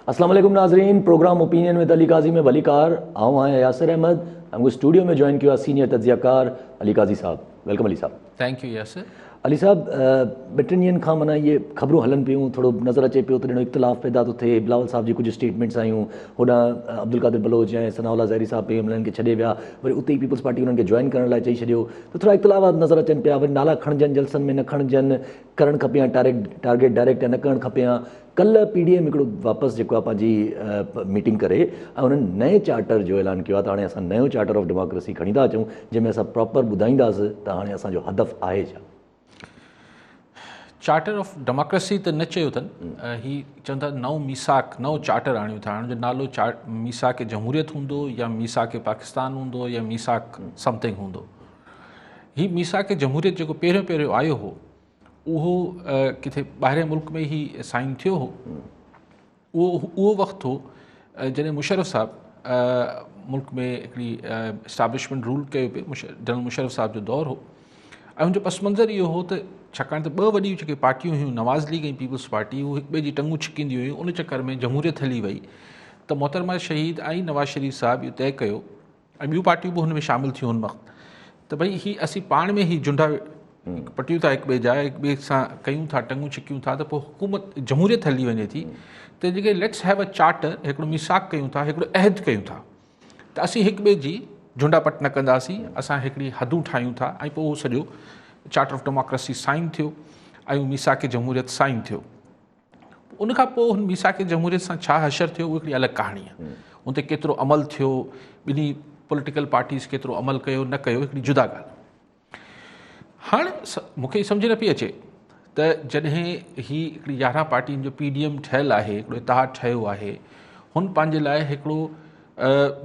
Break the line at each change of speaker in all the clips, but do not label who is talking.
अस्सलाम वालेकुम नाजरीन, प्रोग्राम ओपिनियन विद अली काजी में भली कार आऊँ आए यासिर अहमद। हमको स्टूडियो में ज्वाइन किया सीनियर तज्जियाकार Ali Qazi sahab. Welcome Ali sahab.
Thank you Yasir.
Ali sahab, ॿ-टिनि ॾींहंनि खां माना ये ख़बरूं हलनि पियूं, थोरो नज़र अचे पियो त ॾिनो इख़्तिलाफ़ पैदा थो थिए। बिलावल साहब जी कुझु स्टेटमेंट्स आयूं, होॾां अब्दुल कादिर बलोच ऐं सनाउल्लाह ज़हरी साहब पे उन्हनि खे छॾे विया, वरी उते ई पीपल्स पार्टी उन्हनि खे जॉइन करण लाइ चई छॾियो, त थोरा इख़्तिलाफ़ात नज़र अचनि पिया। वरी नाला खणजनि जलसनि में, न खणजनि, करणु खपे या टारगेट डायरेक्ट या न करणु खपे या। कल्ह PDM हिकिड़ो वापसि जेको आहे पंहिंजी मीटिंग करे ऐं उन्हनि नए चार्टर जो ऐलान कयो आहे। त हाणे असां नयो चार्टर ऑफ डेमोक्रेसी खणी था अचूं, जंहिंमें असां प्रॉपर ॿुधाईंदासीं त हाणे असांजो हदफ़ आहे छा।
चार्टर ऑफ डेमोक्रेसी त न चयो अथनि, ही चवनि था नओं मीसाक, नओं चार्टर आणियो था। हाणे जो नालो मीसाक जमहूरियत हूंदो या मीसाक पाकिस्तान हूंदो या मीसाक समथिंग हूंदो। ही मीसाक जमहूरियत जेको पहिरियों आयो हो, उहो किथे ॿाहिरे मुल्क में ही साइन थियो हो। उहो वक़्तु हो जॾहिं मुशर्रफ साहब मुल्क में हिकिड़ी इस्टाब्लिशमेंट रूल कयो पियो। जनरल मुशर्रफ साहब जो दौरु हो ऐं हुनजो पस मंज़र इहो हो त छाकाणि त ॿ वॾियूं जेके पार्टियूं हुयूं, नवाज़ लीग ऐं पीपल्स पार्टी, उहे हिक ॿिए जी टंगूं छिकींदियूं हुयूं। उन चकर में जमहूरियत हली वई त मोहतरमा शहीद ऐं नवाज़ शरीफ़ साहब इहो तय कयो, ऐं ॿियूं पार्टियूं बि हुन में शामिलु थियूं हुन वक़्तु, त भई ही असीं पाण में ही जुंडा पटियूं था हिक ॿिए जा, हिक ॿिए सां कयूं था, टंगूं छिकियूं था, त पोइ हुकूमत जमहूरियत हली वञे थी। त जेके लेट्स हैव अ चार्टर, हिकिड़ो मीसाक कयूं था, हिकिड़ो अहद कयूं था त असीं हिक ॿिए जी झुंडापट न कंदासीं, असां हिकिड़ी हदूं ठाहियूं था। ऐं पोइ उहो सॼो चार्टर ऑफ डेमोक्रेसी साइन थियो ऐं मीसाक जमहूरियत साइन थियो। उनखां पोइ हुन मीसाक जमहूरियत सां छा हशर थियो, उहा हिकिड़ी अलॻि कहाणी आहे। उन ते केतिरो अमल थियो, ॿिन्ही पॉलिटिकल पार्टीज़ केतिरो अमल कयो न कयो, हिकिड़ी जुदा ॻाल्हि। हाणे मूंखे सम्झ न पई अचे त जॾहिं ही हिकिड़ी 11 पार्टियुनि जो PDM ठहियलु आहे, हिकिड़ो इतिहाद ठहियो आहे, हुन पंहिंजे लाइ हिकिड़ो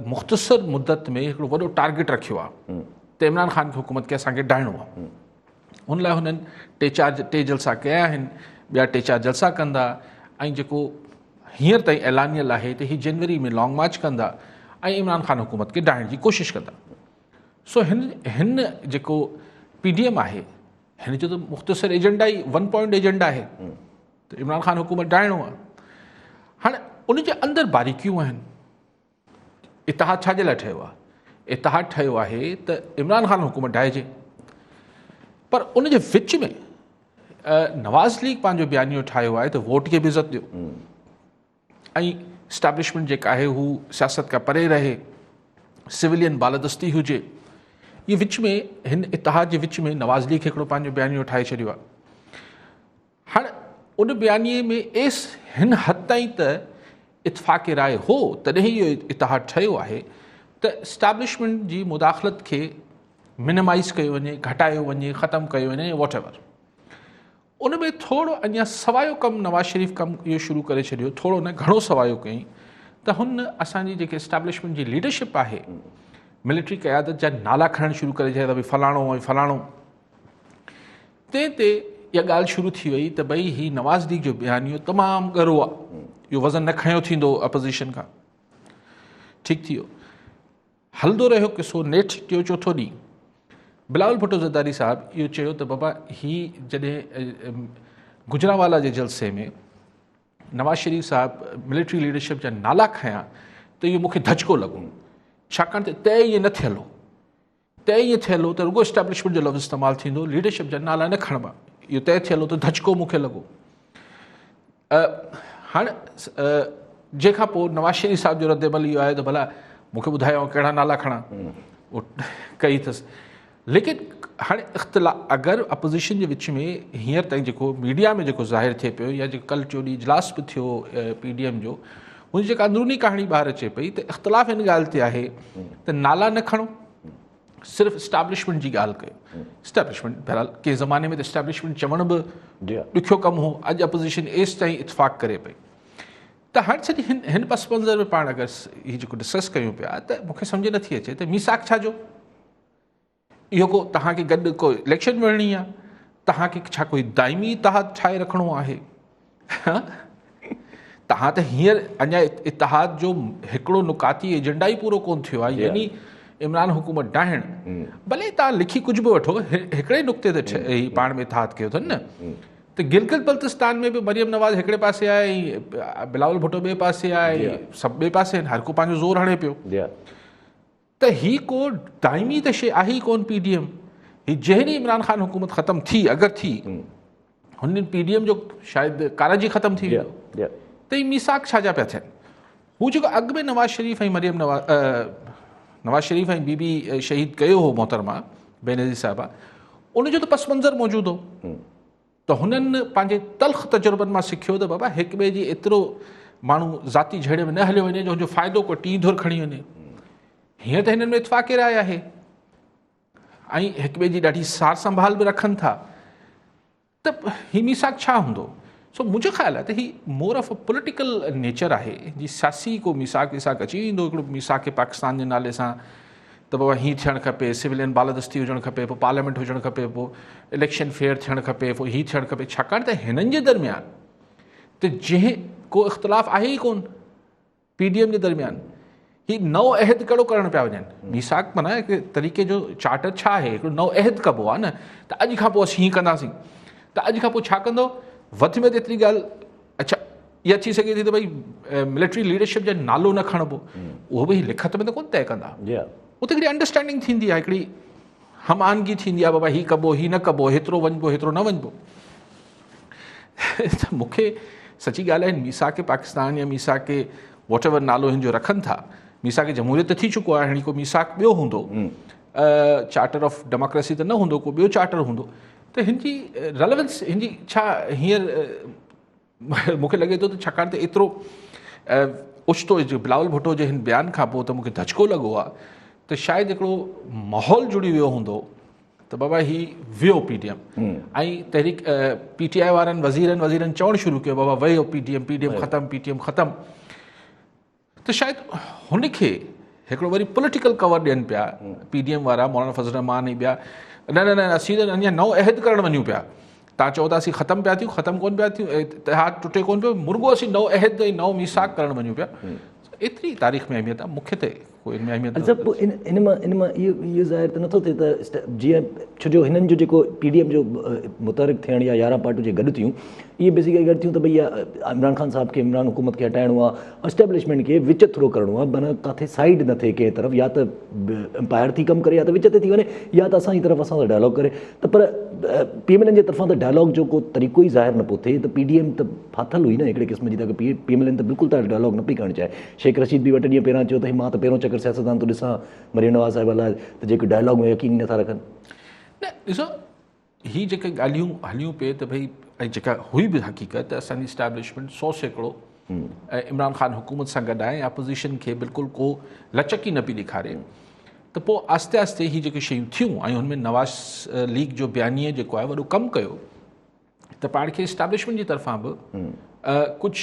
मुख़्तसर मुद्दत में हिकिड़ो वॾो टारगेट रखियो आहे त इमरान ख़ान खे हुकूमत खे असांखे डाहिणो आहे। हुन लाइ हुननि टे जलसा कया आहिनि, ॿिया 4 जलसा कंदा, ऐं जेको हींअर ताईं ऐलानियल आहे त ही जनवरी में लॉन्ग मार्च कंदा ऐं इमरान ख़ान हुकूमत खे डाहिण जी कोशिशि कंदा। सो हिन जेको PDM आहे, हिन जो त मुख़्तसर एजेंडा ई 1 पॉइंट एजेंडा आहे त इमरान ख़ान हुकूमत डाहिणो आहे। हाणे उनजे अंदरि बारीकियूं आहिनि। इतिहाद छाजे लाइ ठहियो आहे? इतिहाद ठहियो आहे त इमरान ख़ान हुकूमत डाहिजे, पर उनजे विच में नवाज़ लीग पंहिंजो बयानियो ठाहियो आहे त वोट खे बि इज़त ॾियो ऐं इस्टेब्लिशमेंट जेका आहे हू सियासत खां परे रहे, सिविलियन बालादस्ती हुजे। ये विच में हिन इतिहाद जे विच में नवाज़ लीग हिकिड़ो पंहिंजो बयानियो ठाहे छॾियो आहे। हाणे उन बयानीअ में हिन हद ताईं त इतफ़ाक़ राय हो, तॾहिं इहो इतिहाद ठहियो आहे त इस्टेब्लिशमेंट जी मुदाख़लत खे मिनिमाइज़ कयो वञे, घटायो वञे, ख़तमु कयो वञे, वॉट एवर। उन में थोरो अञा सवायो कमु नवाज़ शरीफ़ कमु इहो शुरू करे छॾियो, थोरो न घणो सवायो कयईं त हुन असांजी जेके इस्टेब्लिशमेंट जी लीडरशिप आहे, मिलिट्री क़यादत जा नाला खणणु शुरू करे छॾिया त भई फलाणो ऐं फलाणो। तंहिं ते इहा ॻाल्हि शुरू थी वई त भई ही नवाज़ लीग जो बयानियो तमामु ॻरो आहे, इहो वज़न न खयों थींदो अपोज़िशन खां। ठीकु थी वियो, हलंदो रहियो किसो। नेठि टियों चोथों ॾींहुं बिलावल भुट्टो ज़रदारी साहब इहो चयो त बाबा ही जॾहिं गुजरांवाला जे जलसे में नवाज़ शरीफ़ साहब मिलिट्री लीडरशिप जा नाला खयां त इहो मूंखे धचको लॻो, छाकाणि त तय ईअं न थियल हो। तय ईअं थियल हो त रुगो इस्टेब्लिशमेंट जो लफ़्ज़ इस्तेमालु थींदो, लीडरशिप जा नाला न खणबा। इहो तय थियल हो त धचको मूंखे लॻो। हाणे जंहिंखां पोइ नवाज़ शरीफ़ साहब जो रद्द-ए-अमल इहो आहे त भला मूंखे ॿुधायो कहिड़ा नाला खणां, उहो कई अथसि। लेकिन हाणे अगरि अपोज़िशन जे विच में हींअर ताईं जेको मीडिया में जेको ज़ाहिर थिए पियो या जेको कल्ह जो ॾींहुं इजलास बि थियो PDM जो, हुनजी जेका अंदरूनी कहाणी ॿाहिरि अचे पई त इख़्तिलाफ़ हिन ॻाल्हि ते आहे त नाला न खणो, सिर्फ़ु इस्टेब्लिशमेंट जी ॻाल्हि कयो। इस्टेब्लिशमेंट बहरहाल कंहिं ज़माने में त इस्टेब्लिशमेंट चवण बि ॾुखियो कमु हो, अॼु अपोज़िशन एसि ताईं इतफ़ाक़ करे पई। त हाणे सॼी हिन पस मंज़र में पाण अगरि हीअ जेको डिस्कस कयूं पिया त मूंखे सम्झ नथी अचे त मीसाक छा जो? इहो को तव्हांखे गॾु को इलेक्शन विढ़णी आहे? तव्हांखे छा कोई दाइमी इतिहाद ठाहे रखिणो आहे? तव्हां त हींअर अञा इतिहाद जो हिकिड़ो नुकाती एजेंडा ई पूरो कोन थियो आहे, यानी इमरान हुकूमत डाहिण। भले तव्हां लिखी कुझु बि वठो, हिकिड़े नुक़्ते ते पाण में इतिहाद कयो अथनि न, त गिलगित बल्तिस्तान में बि मरियम नवाज़ हिकिड़े पासे आहे ऐं बिलावल भुट्टो ॿिए पासे आहे, सभु ॿिए पासे आहिनि, हर को पंहिंजो ज़ोर हणे पियो। त ही को दाइमी त शइ आहे ई कोन PDM। ही जहिड़ी इमरान ख़ान हुकूमत ख़तमु थी, अगरि थी, हुन PDM जो शायदि कारजी ख़तमु थी वेंदो। त ही मीसाक छा जा पिया थियनि? हू जेको अॻु में नवाज़ शरीफ़ ऐं नवाज़ शरीफ़ ऐं बीबी शहीद कयो हो मोहतरमा बेनज़ीर साहिबा, उनजो त पस मंज़र मौजूदु हो। त हुननि पंहिंजे तल्ख़ तजुर्बनि मां सिखियो त बाबा हिक ॿिए जी एतिरो माण्हू ज़ाती झेड़े में न हलियो वञे जो हुनजो फ़ाइदो को टी धुर खणी वञे। हीअं त हिननि में इतफ़ाक़ राय आहे ऐं हिक ॿिए जी ॾाढी सार संभाल बि रखनि था। त ही मीसाक छा हूंदो? सो मुंहिंजो ख़्यालु आहे त ही more of a political nature आहे। जी सियासी को मीसाक वीसाक अची वेंदो हिकिड़ो मीसाक पाकिस्तान जे नाले सां, त बाबा हीअं थियणु खपे, सिविलियन बालादस्ती हुजणु खपे, पोइ पार्लियामेंट हुजणु खपे, पोइ इलेक्शन फेयर थियणु खपे, पोइ हीअ थियणु खपे। छाकाणि त हिननि जे दरमियान त जंहिं को इख़्तिलाफ़ आहे ई कोन PDM जे दरमियान, ही नओं अहद कहिड़ो करणु पिया वञनि। मीसाक माना हिकु तरीक़े जो चार्टर छा आहे, हिकिड़ो नओं अहद कबो आहे न, त अॼु खां पोइ असीं हीअं कंदासीं, त अॼु खां पोइ छा कंदो, वधि में वधि एतिरी ॻाल्हि, अच्छा इहा थी सघे थी त भई मिलिट्री लीडरशिप जो नालो न खणबो, उहो बि लिखत में त कोन तय कंदा। उते हिकिड़ी अंडरस्टैंडिंग थींदी आहे, हिकिड़ी हमआहंगी थींदी आहे, बाबा हीअ कबो हीअ न कबो, हेतिरो वञिबो हेतिरो न वञिबो। त मूंखे सची ॻाल्हि आहे, मीसाक पाकिस्तान या मीसाक वॉट एवर नालो हिन जो रखनि था, मीसाक जमहूरियत थी चुको आहे, हाणे को मीसाक ॿियो हूंदो, चार्टर ऑफ डेमोक्रेसी त न हूंदो, को ॿियो चार्टर हूंदो। त हिन जी रेलेवेंस, हिन जी छा हींअर मूंखे लॻे थो त छाकाणि त एतिरो उछतो बिलावल भुट्टो जे हिन बयान खां पोइ त मूंखे धचको लॻो आहे त शायदि हिकिड़ो माहौल जुड़ी वियो हूंदो त बाबा ही वियो PDM ऐं तहरीक PTI वारनि वज़ीरनि चवणु शुरू कयो बाबा वियो PDM ख़तमु, PTM ख़तमु। त शायदि हुनखे हिकिड़ो वरी पॉलिटिकल कवर ॾियनि पिया PDM वारा, मौलाना फज़ल रहमान ऐं ॿिया, न असीं त अञा नओं अहद करणु वञूं पिया। तव्हां चओ था असीं ख़तमु पिया थियूं, ख़तमु कोन पिया थियूं, इतिहाद टुटे कोन पियो, मुर्गो असीं नओं अहद ऐं नओं मीसाक करणु वञूं पिया। एतिरी तारीख़ में अहमियत आहे, मूंखे त कोई इन में अहमियत न।
पोइ इन मां इहो ज़ाहिर त नथो थिए त जीअं छो जो हिननि जो जेको PDM जो मुतहरिक थियणु या 11 पार्टियूं जे गॾु थियूं, इहे बेसिकली गॾु थियूं त भई इमरान ख़ान साहिब खे, इमरान हुकूमत खे हटाइणो आहे, एस्टेब्लिशमेंट खे विच थ्रो करिणो आहे, माना किथे साइड न थिए कंहिं तरफ़, या त एम्पायर थी कमु करे या त विच ते थी वञे, या त असांजी तरफ़ असां सां डायलॉग करे। त पर PMLN जे तरफ़ां त डायलॉग जो को तरीक़ो ई ज़ाहिर न पियो थिए, त PDM त फाथल हुई न हिकिड़े क़िस्म जी, त PMLN त बिल्कुलु त डायलॉग न पई करणु चाहे। शेख रशीद बि 2 ॾींहं पहिरां चयो त मां त पहिरों चकर सियासतदान थो ॾिसां मरियम नवाज़ साहिब लाइ, त जेके डायलॉग में यकीन नथा रखनि।
न ॾिसो, ही जेके ॻाल्हियूं हलियूं पिए त भई, ऐं जेका हुई बि हक़ीक़त असांजी इस्टेब्लिशमेंट 100% ऐं इमरान ख़ान हुकूमत सां गॾु आहे, अपोज़िशन खे बिल्कुलु को लचक ई न पई ॾेखारे, त पोइ आस्ते आस्ते ही जेके शयूं थियूं ऐं हुनमें नवाज़ लीग जो बयानीअ जेको आहे वॾो कमु कयो, त पाण खे इस्टेब्लिशमेंट जी तरफ़ां बि कुझु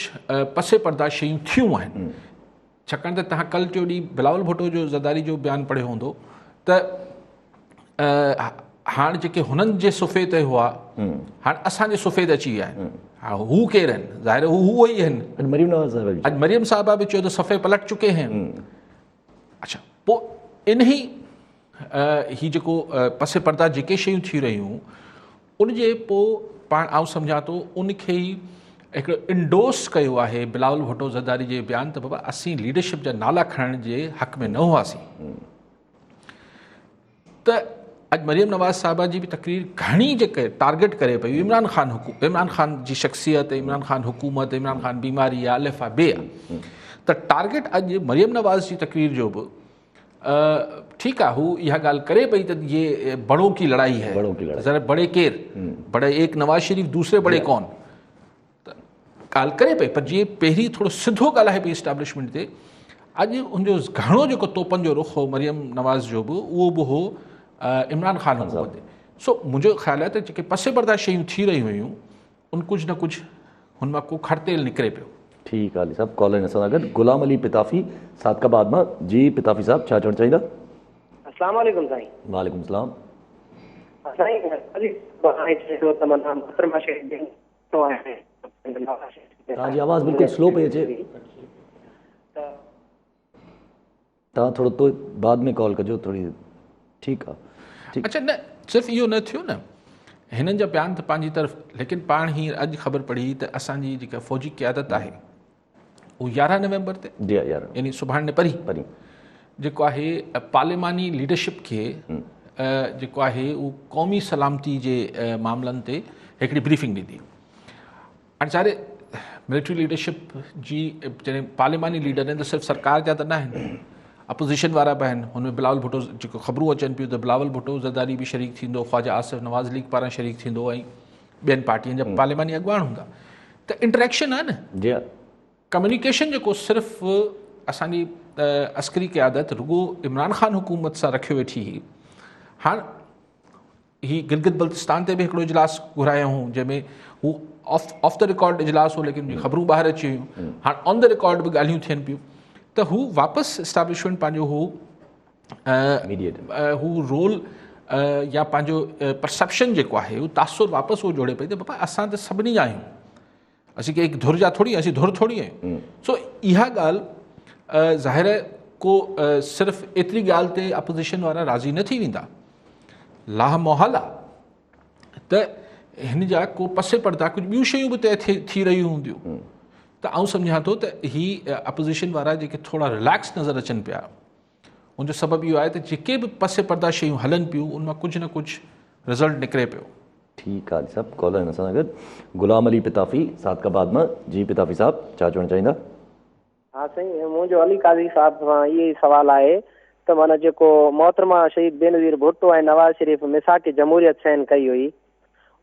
पसे पर्दा शयूं थियूं आहिनि। छाकाणि त तव्हां कल्ह टियों ॾींहुं बिलावल भुट्टो जो ज़रदारी जो बयानु पढ़ियो हूंदो, त हाणे जेके हुननि जे सुफ़े ते हुआ, हाणे असांजे सुफ़े ते अची विया आहिनि। हाणे हू केरु आहिनि? ज़ाहिर हू ई आहिनि। अॼु मरियम साहिबा बि चयो त सफ़े पलट चुके हैं। अच्छा, पोइ इन ही जेको पसे पर्दा जेके शयूं थी रहियूं, उनजे पोइ पाण आउं सम्झां थो उनखे ई हिकिड़ो इंडोस कयो आहे बिलावल भुट्टो ज़रदारी जे बयान त बाबा असीं लीडरशिप जा नाला खणण जे हक़ में न हुआसीं। त अॼु मरियम नवाज़ साहिबा जी बि तकरीर घणी जेके टारगेट करे पई इमरान ख़ान जी शख़्सियत, इमरान ख़ान हुकूमत, इमरान ख़ान बीमारी आहे, अलिफ़ा बे आहे। त टारगेट अॼु मरियम नवाज़ जी तकरीर जो बि ठीकु आहे, हू इहा ॻाल्हि करे पई त ये बड़ों की लड़ाई है, ज़रा बड़े केरु, बड़े एक नवाज़ शरीफ़, दूसरे बड़े कौन, त ॻाल्हि करे पई। पर जीअं पहिरीं थोरो सिधो ॻाल्हाए पई इस्टेब्लिशमेंट ते, अॼु हुनजो घणो जेको तोपनि जो रुख हो मरियम नवाज़ जो बि, उहो बि हो इमरान ख़ान हुकूमत ते। सो मुंहिंजो ख़्यालु आहे त जेके पसे पर्दा शयूं थी रहियूं हुयूं, उन कुझु न कुझु हुन मां को खरतेल निकिरे पियो।
ठीकु आहे साहब, कॉल आहिनि असां सां गॾु गुलाम अली पिताफ़ी सादकाबाद मां। जी पिताफ़ी साहब, छा चवणु चाहींदा?
अस्सलाम वालेकुम साईं।
वालेकुम सलाम। तव्हांजी आवाज़ बिल्कुलु स्लो पई अचे, तव्हां थोरो तो बाद में कॉल कजो थोरी। ठीकु आहे।
अच्छा, न सिर्फ़ु इहो न थियो न, हिननि जा बयान त पंहिंजी तरफ़, लेकिन पाण हींअर अॼु ख़बर पढ़ी त असांजी जेका फ़ौजी क़यादत आहे उहो 11 नवंबर ते
जी यार
यानी सुभाणे परी
परी
जेको आहे पार्लिमानी लीडरशिप खे जेको आहे उहो क़ौमी सलामती जे मामलनि ते हिकिड़ी ब्रीफिंग ॾिनी। हाणे छा मिलिट्री लीडरशिप जी जॾहिं पार्लिमानी लीडर आहिनि त सिर्फ़ु सरकार जा त न आहिनि, अपोज़िशन वारा बि आहिनि। हुनमें बिलावल भुट्टो जेको ख़बरूं अचनि पियूं त बिलावल भुट्टो ज़रदारी बि शरीक थींदो, ख़्वाजा आसिफ़ नवाज़ लीग पारां शरीक थींदो ऐं ॿियनि पार्टियुनि जा पार्लिमानी अॻुवाण हूंदा। त इंटरेक्शन आहे न,
जी
कम्युनिकेशन जेको सिर्फ़ु असांजी अस्करी क़यादत रुगो इमरान ख़ान हुकूमत सां रखियो वेठी हुई। हाणे ही गिलगित बल्तिस्तान ते बि हिकिड़ो इजलास घुरायूं हुयूं जंहिंमें हू ऑफ द रिकॉर्ड इजलास हो, लेकिन ख़बरूं ॿाहिरि अची वियूं। हाणे ऑन द रिकॉर्ड बि ॻाल्हियूं थियनि पियूं त हू वापसि इस्टाब्लिशमेंट पंहिंजो हू रोल या पंहिंजो परसेप्शन जेको आहे उहो तासुर वापसि उहो जोड़े पई त बाबा असां त सभिनी जा आहियूं, असीं के हिकु धुर जा थोरी, असीं धुर थोरी आहियूं। सो इहा ॻाल्हि ज़ाहिर को सिर्फ़ु एतिरी ॻाल्हि ते अपोज़िशन वारा राज़ी न थी वेंदा, लाह मोहाल आहे त हिन जा को पसे पर्दा कुझु ॿियूं शयूं बि तय थी रहियूं हूंदियूं। त आउं सम्झां थो त ही अपोज़िशन वारा जेके थोरा रिलैक्स नज़र अचनि पिया, उनजो सबबु इहो आहे त जेके बि पसे पर्दा शयूं हलनि पियूं उन मां कुझु न कुझु रिज़ल्ट निकिरे पियो।
ठीकु आहे सभु कॉलर आहिनि असां सां गॾु। गुलाम अली पिताफ़ी सादकाबाद मां। जी पिताफ़ी साहब छा चवणु चाहींदा?
हाँ साईं, मुंहिंजो अली काज़ी साहब सां इहो ई सुवालु आहे त माना जेको मोहतरमा शहीद बेनज़ीर भुट्टो ऐं नवाज़ शरीफ़ मिसाक जमहूरियत साइन कई हुई,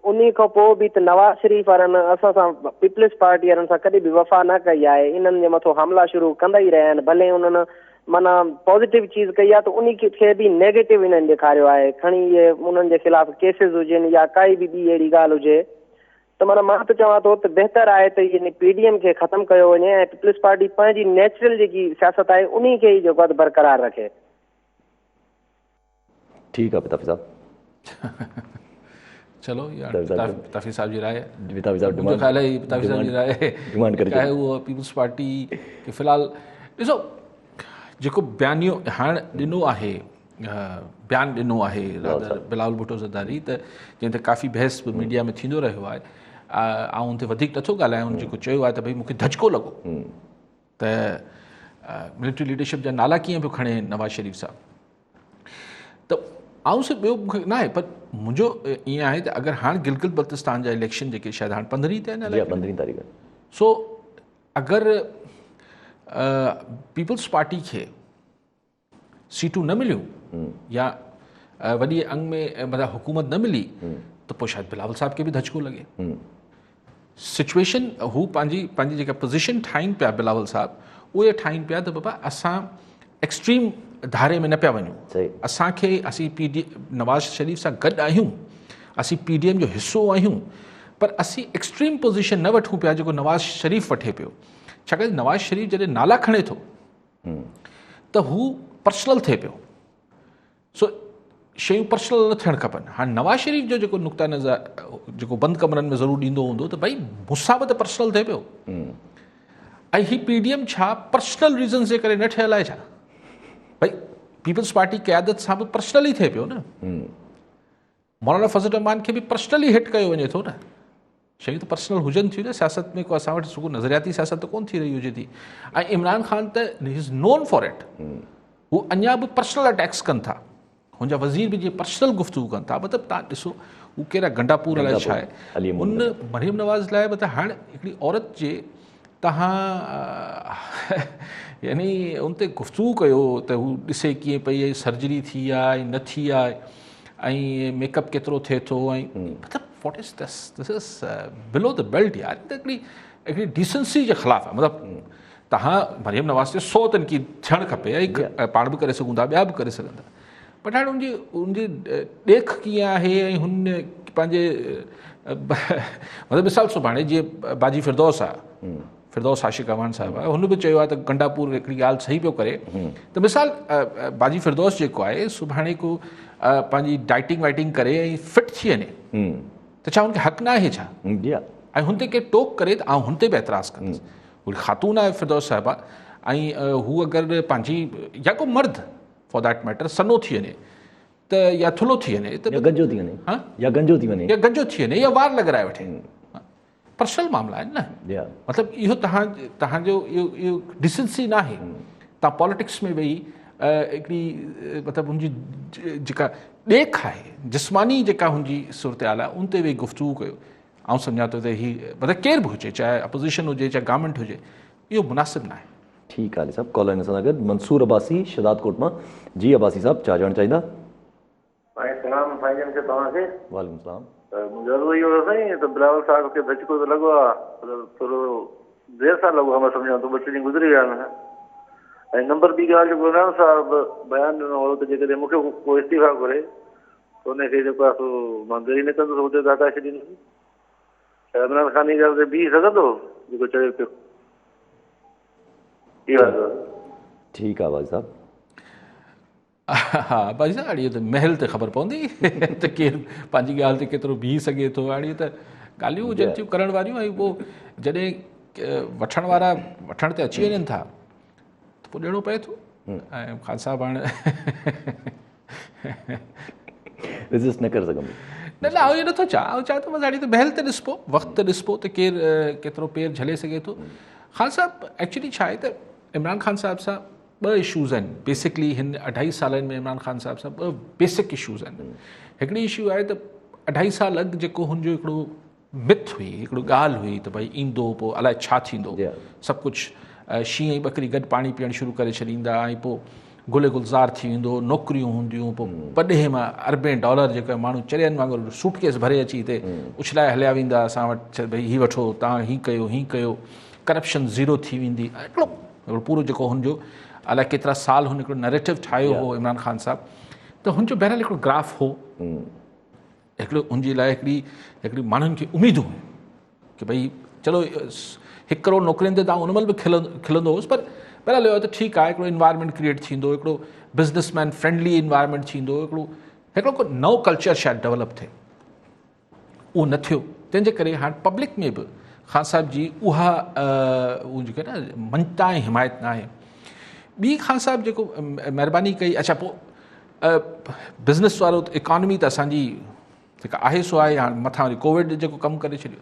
उन खां पोइ बि त नवाज़ शरीफ़ वारनि असां सां पीपल्स पार्टी वारनि सां कॾहिं बि वफ़ा न कई आहे। इन्हनि जे मथां हमला शुरू कंदा ई रहिया आहिनि, भले उन्हनि माना पॉज़िटिव चीज़ कई आहे त उन खे बि नेगेटिव इन्हनि ॾेखारियो आहे। खणी इहे उन्हनि जे ख़िलाफ़ केसिस हुजनि या काई बि ॿी अहिड़ी ॻाल्हि हुजे त माना मां त चवां थो त बहितर आहे त इहे PDM खे ख़तमु कयो वञे ऐं पीपल्स पार्टी पंहिंजी नेचुरल जेकी सियासत आहे उन खे ई जेको आहे बरक़रार रखे।
ठीकु आहे पिताफ़ी साहब।
चलो यार पिताफ़ी साहब जी राय,
पिताफ़ी साहब
मुंहिंजो ख़्याल आहे पिताफ़ी साहब जी राय
डिमांड करे
आहे उहो पीपल्स पार्टी खे फ़िलहालु ॾिसो जेको बयानियो हाणे ॾिनो आहे, बयानु ॾिनो आहे बिलावल भुट्टो ज़रदारी, त जंहिं ते काफ़ी बहस बि मीडिया में थींदो रहियो आहे। ऐं हुन ते वधीक नथो ॻाल्हायां। हुन जेको चयो आहे त भई मूंखे धचको लॻो त मिलिट्री लीडरशिप जा नाला कीअं पियो खणे नवाज़ शरीफ़ साहब। त आउं सिर्फ़ु ॿियो मूंखे न आहे, पर मुंहिंजो ईअं आहे त अगरि हाणे गिलगित बल्तिस्तान जा इलेक्शन जेके शायदि हाणे 15 ते आहिनि,
15 तारीख़।
सो अगरि पीपल्स पार्टी खे सीटूं न मिलियूं या वॾी अंग में मतिलबु हुकूमत न मिली त पोइ शायदि बिलावल साहब खे बि धचको लॻे। सिचुएशन हू पंहिंजी जेका पोज़ीशन ठाहिनि पिया बिलावल साहब, उहे ठाहिनि पिया त बाबा असां एक्सट्रीम धारे में न पिया वञूं। असांखे असीं नवाज़ शरीफ़ सां गॾु आहियूं, असीं PDM जो हिसो आहियूं, पर असीं एक्सट्रीम पोज़ीशन न वठूं पिया जेको नवाज़ शरीफ़ वठे पियो। छाकाणि नवाज़ शरीफ़ जॾहिं नाला खणे थो त हू पर्सनल थिए पियो। सो शयूं पर्सनल न थियणु खपनि। हाणे नवाज़ शरीफ़ जो जेको नुक़्ता नज़र जेको बंदि कमरनि में ज़रूरु ॾींदो हूंदो त भई मूंसां बि त पर्सनल थिए पियो। ऐं ही PDM छा पर्सनल रीज़न्स जे करे न ठहियलु आहे छा? भई पीपल्स पार्टी क़यादत सां बि पर्सनली थिए पियो न। मौलाना फज़ल रहमान खे बि पर्सनली हिट कयो वञे थो न। शयूं त पर्सनल हुजनि थियूं न। सियासत में को असां वटि सुठो नज़रियाती सियासत त कोन थी रही हुजे थी। ऐं इमरान ख़ान त इज़ नोन फॉर इट। हू अञा बि पर्सनल अटैक्स कनि था, हुनजा वज़ीर बि जीअं पर्सनल गुफ़्तगू कनि था। मतिलबु तव्हां ॾिसो हू कहिड़ा गंडापुर अलाए छा आहे। उन मरियम नवाज़ लाइ बि त हाणे हिकिड़ी औरत जे तव्हां यानी उन ते गुफ़्तगू कयो त हू ॾिसे कीअं पई सर्जरी थी आहे ऐं न थी आहे ऐं मेकअप केतिरो थिए थो ऐं मतिलबु वॉट इज़ दिस इज़ बिलो द बेल्ट यार। त हिकिड़ी डिसेंसी जे ख़िलाफ़ु आहे। मतिलबु तव्हां मरियम नवाज़ ते 100 तनक़ीद थियणु खपे ऐं पाण बि करे सघूं था, ॿिया बि करे सघनि था, बट हाणे उनजी ॾेख कीअं आहे ऐं हुन पंहिंजे मतिलबु मिसाल सुभाणे जीअं बाजी फिरदौस आहे, फिरदौस आशिक़ अमान साहिबु आहे, हुन बि चयो आहे त गंडापुर हिकिड़ी ॻाल्हि सही पियो करे। त मिसाल बाजी फिरदौस जेको आहे सुभाणे को पंहिंजी डाइटिंग वाइटिंग करे ऐं फिट थी वञे त छा हुनखे हक़ न आहे छा? ऐं हुन ते के टोक करे त आउं हुन ते बि एतिराज़ु कंदुसि। उहा ख़ातून आहे फिरदौस साहिबा ऐं हू अगरि पंहिंजी या को मर्द फॉर दैट मैटर सनो थी वञे त या थुलो थी वञे त
या गंजो थी वञे,
हाँ?
या गंजो थी वञे,
या गंजो थी वञे या वार लॻराए वठे, पर्सनल मामला आहिनि न।
या
मतिलबु इहो तव्हांजो इहो डिसेंसी न आहे। तव्हां पॉलिटिक्स में वेही हिकिड़ी मतिलबु हुनजी जेका ॾेख आहे, जिस्मानी जेका हुनजी सूरत-हाल आहे, उन ते वेही गुफ़्तगू कयो। आउं सम्झां थो त हीउ मतिलबु केर बि हुजे, चाहे अपोज़िशन हुजे चाहे गवर्नमेंट हुजे, इहो मुनासिबु न आहे।
ठीकु आहे साहब। कॉलर सां गॾु मंसूर अब्बासी शहदाद कोट मां। जी अब्बासी साहब, छा ॼाणणु चाहींदा?
सलाम साईं खे तव्हांखे।
वालेकुम सलाम।
मुंहिंजो अर्ज़ु इहो हो साईं त बिलावल साहिब खे धचको त लॻो आहे, पर थोरो देरि सां लॻो आहे, मां सम्झां थो 2-3 ॾींहं गुज़री विया आहिनि। ऐं नंबर ॿी ॻाल्हि, जेको इमरान साहिबु बयानु ॾिनो हो त जेकॾहिं मूंखे को इस्तीफ़ा घुरे त उनखे जेको आहे सो मां देरी न कंदुसि, हुते त हटाए छॾींदुसि। छा इमरान ख़ान जी ॻाल्हि ते बीह सघंदो जेको चए पियो?
ठीकु आहे भाई साहब।
हा भाई साहब, हाणे इहो त महल ते ख़बर पवंदी त केरु पंहिंजी ॻाल्हि ते केतिरो बीह सघे थो। हाणे इहे त ॻाल्हियूं हुजनि थियूं करण वारियूं, ऐं पोइ जॾहिं वठण वारा वठण ते अची वञनि था त पोइ ॾियणो पए थो। ऐं ख़ान साहब हाणे
रेज़िस्ट न करे सघंदो।
न न, आउं इहो नथो चाहियां, चाहियां थो बसि हाणे त महल ते ॾिसबो, वक़्तु ते ॾिसबो त केरु केतिरो पेर झले सघे थो। ख़ान साहब एक्चुअली छा आहे त इमरान ख़ान साहिब सां 2 इशूज़ आहिनि बेसिकली। हिन 2.5 सालनि में इमरान ख़ान साहिब सां 2 बेसिक इशूज़ आहिनि। हिकिड़ी इशू आहे त 2.5 साल अॻु जेको हुनजो हिकिड़ो मिथ हुई, हिकिड़ो ॻाल्हि हुई त भई ईंदो पोइ अलाए छा थींदो, सभु कुझु शींहं जी ॿकरी गॾु पाणी पीअणु शुरू करे छॾींदा, ऐं पोइ गुल गुलज़ार थी वेंदो, नौकरियूं हूंदियूं, पोइ वॾे मां $अरबें जेके माण्हू चरियनि वांगुरु सूटकेस भरे अची हिते उछलाए हलिया वेंदा असां वटि, भई हीउ वठो, तव्हां हीउ कयो, करप्शन ज़ीरो थी वेंदी। हिकिड़ो पूरो जेको हुनजो अलाए केतिरा साल हुन हिकिड़ो नैरेटिव ठाहियो हो इमरान ख़ान साहब, त हुनजो बहरहाल हिकिड़ो ग्राफ हो, हिकिड़ो हुनजे लाइ हिकिड़ी माण्हुनि खे उमेदूं हुयूं की भई चलो 1 करोड़ नौकरियुनि ते तव्हां उन महिल बि खिलंदो हुउसि, पर बहरहाल इहो त ठीकु आहे, हिकिड़ो इन्वायरमेंट क्रिएट थींदो, हिकिड़ो बिज़नेसमैन फ्रेंडली इन्वायरमेंट थींदो, हिकिड़ो को नओं कल्चर शायदि डेवलप थिए। उहो न थियो, तंहिंजे करे हाणे पब्लिक में बि ख़ान साहिब जी उहा जेके न मञता ऐं हिमायत न आहे। ॿी ख़ान साहिब जेको महिरबानी कई, अच्छा पोइ बिज़नेस वारो इकॉनमी त असांजी जेका आहे सो आहे, हाणे मथां वरी कोविड जेको कमु करे छॾियो।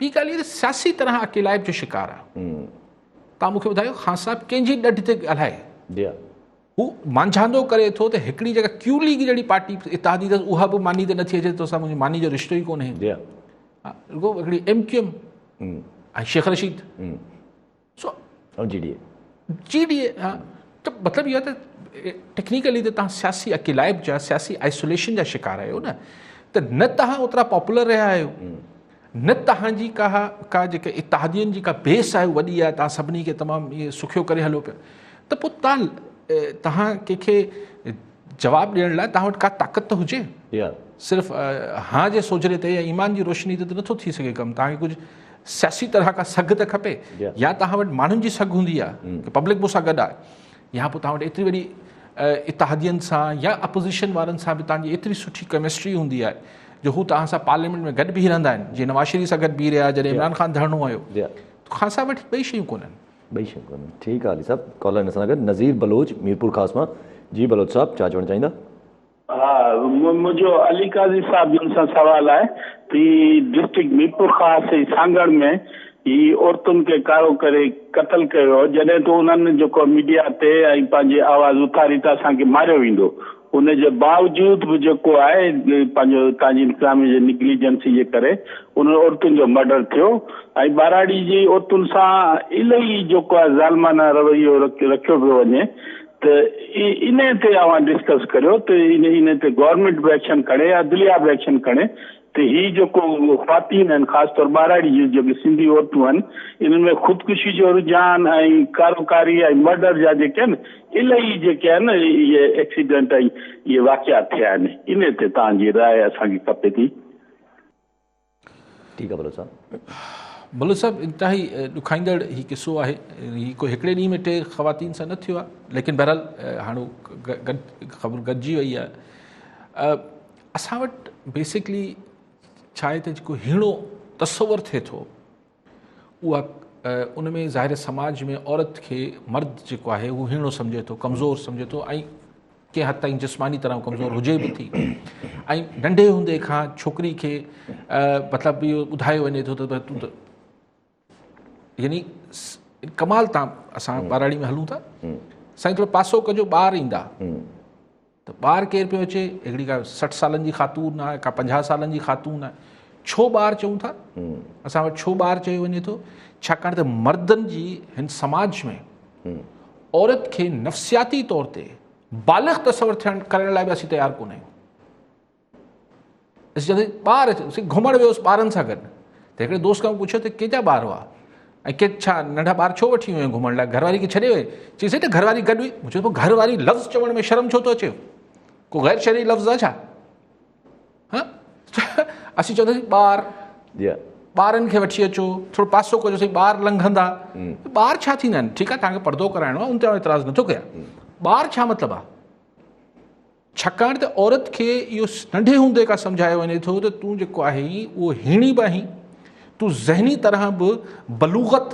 ॿी ॻाल्हि इहा त सियासी तरह अकेलाइप जो शिकार आहे। तव्हां मूंखे ॿुधायो ख़ान साहिब कंहिंजी ॾढ ते ॻाल्हाए, हू मांझांदो करे थो त हिकिड़ी जेका क्यू लीग जहिड़ी पार्टी इत्तेहादी अथसि, उहा बि मानी ते नथी अचे, तोसां मुंहिंजी मानी जो रिश्तो ई कोन्हे। रुगो हिकिड़ी MQM ऐं शेख रशीद GDA। हा, त मतिलबु इहो त टेक्निकली त तव्हां सियासी अकेलाइप जा, सियासी आइसोलेशन जा शिकार आहियो न। त न तव्हां ओतिरा पॉपुलर रहिया आहियो, न तव्हांजी का जेके इत्तेहादियुनि जी का बेस आहे वॾी आहे, तव्हां सभिनी खे तमामु इहे सुखियो करे हलो पिया, त पोइ तव्हां कंहिंखे जवाबु ॾियण लाइ तव्हां वटि का ताक़त त हुजे। सिर्फ़ु हा जे सोजरे ते या ईमान जी रोशनी ते त नथो थी सघे कमु। तव्हांखे कुझु सियासी तरह का सघ त खपे, या तव्हां वटि माण्हुनि जी सघ हूंदी आहे की पब्लिक मूंसां गॾु आहे, या पोइ तव्हां वटि एतिरी वॾी इत्तेहादियुनि सां या अपोज़िशन वारनि सां बि तव्हांजी एतिरी सुठी केमिस्ट्री हूंदी आहे जो हू तव्हां सां पार्लियामेंट में गॾु बीह रहंदा आहिनि, जीअं नवाज़ शरीफ़ सां गॾु बीह रहिया जॾहिं इमरान ख़ान धरणो आयो। ख़ान साहिब वटि ॿई शयूं कोन्हनि।
ठीकु आहे अली साहब। कॉलर सां गॾु नज़ीर बलोच मीरपुर ख़ास मां। जी बलोच साहब, छा चवणु चाहींदा?
हा, मुंहिंजो अली काज़ी साहब जिन सां सवाल आहे त डिस्ट्रिक्ट मीरपुर ख़ास सांगड़ में ही औरतुनि खे कारो करे क़तल कयो, जॾहिं त उन्हनि जेको मीडिया ते ऐं पंहिंजी आवाज़ उथारी त असांखे मारियो वेंदो, उनजे बावजूद बि जेको आहे पंहिंजो तव्हांजी इंतज़ामी जे निगलिजेंसी जे करे उन औरतुनि जो मर्डर थियो। ऐं बाराड़ी जी औरतुनि सां इलाही जेको आहे ज़ालमाना रवैयो रखियो पियो वञे, त इन ते अवां डिस्कस करियो त इन ते गवर्नमेंट बि एक्शन खणे या अदलिया बि एक्शन खणे त हीउ जेको ख़्वातीन आहिनि, ख़ासि तौर बाराड़ी जी जेके सिंधी औरतूं आहिनि, इन्हनि में ख़ुदकुशी जो रुझान ऐं कारोकारी ऐं मर्डर जा जेके आहिनि इलाही जेके आहिनि इहे एक्सीडेंट ऐं इहे वाक़िया थिया आहिनि। इन ते तव्हांजी राय असांखे खपे थी।
ठीकु आहे बलो साहब।
बलो साहब, इंतिहाई ॾुखाईंदड़ हीउ किसो आहे। हीउ को हिकिड़े ॾींहं में 3 ख़वातीन सां न थियो आहे, लेकिन बहरहाल हाणे ख़बर गॾिजी वई आहे। असां वटि बेसिकली छा आहे त जेको हीणो तसवुरु थिए थो उहा उन में ज़ाहिर समाज में औरत खे मर्द जेको आहे उहो हीणो सम्झे थो, कमज़ोर सम्झे थो, ऐं कंहिं हद ताईं जिस्मानी तरह कमज़ोर हुजे बि थी ऐं नंढे हूंदे खां छोकिरी खे मतिलबु इहो ॿुधायो वञे थो त तूं त यानी कमाल तव्हां असां ॿाराड़ी में हलूं था साईं थोरो पासो कजो ॿार ईंदा त ॿार केरु पियो अचे हिकिड़ी का 60 सालनि जी ख़ातून आहे का 50 सालनि जी ख़ातून आहे छो ॿार चऊं था असां वटि छो ॿार चयो वञे थो छाकाणि त मर्दनि जी हिन समाज में औरत खे नफ़्सियाती तौर ते बालिग़ तसवर थियण करण लाइ बि असीं तयारु कोन आहियूं जॾहिं ॿार अचे घुमणु वियोसि ॿारनि सां गॾु त हिकिड़े दोस्त खां पुछियो त केतिरा ॿार हुआ ऐं के छा नंढा ॿार छो वठी वियो घुमण लाइ घरवारी खे छॾे वए चई साईं त घरवारी गॾु हुई मूं चयो पोइ घरवारी लफ़्ज़ चवण में शर्म छो थो अचे को ग़ैर शहरी लफ़्ज़ आहे छा हा असीं चवंदासीं ॿार ॿारनि खे वठी अचो थोरो पासो कजोसीं ॿार लंघंदा ॿार छा थींदा आहिनि ठीकु आहे तव्हांखे पर्दो कराइणो आहे उन ते एतिराज़ नथो कयां ॿार छा मतिलबु आहे छाकाणि त औरत खे इहो नंढे हूंदे खां सम्झायो वञे थो त तूं जेको आहे उहो हीणी बि आहीं तूं ज़हनी तरह बि बलूगत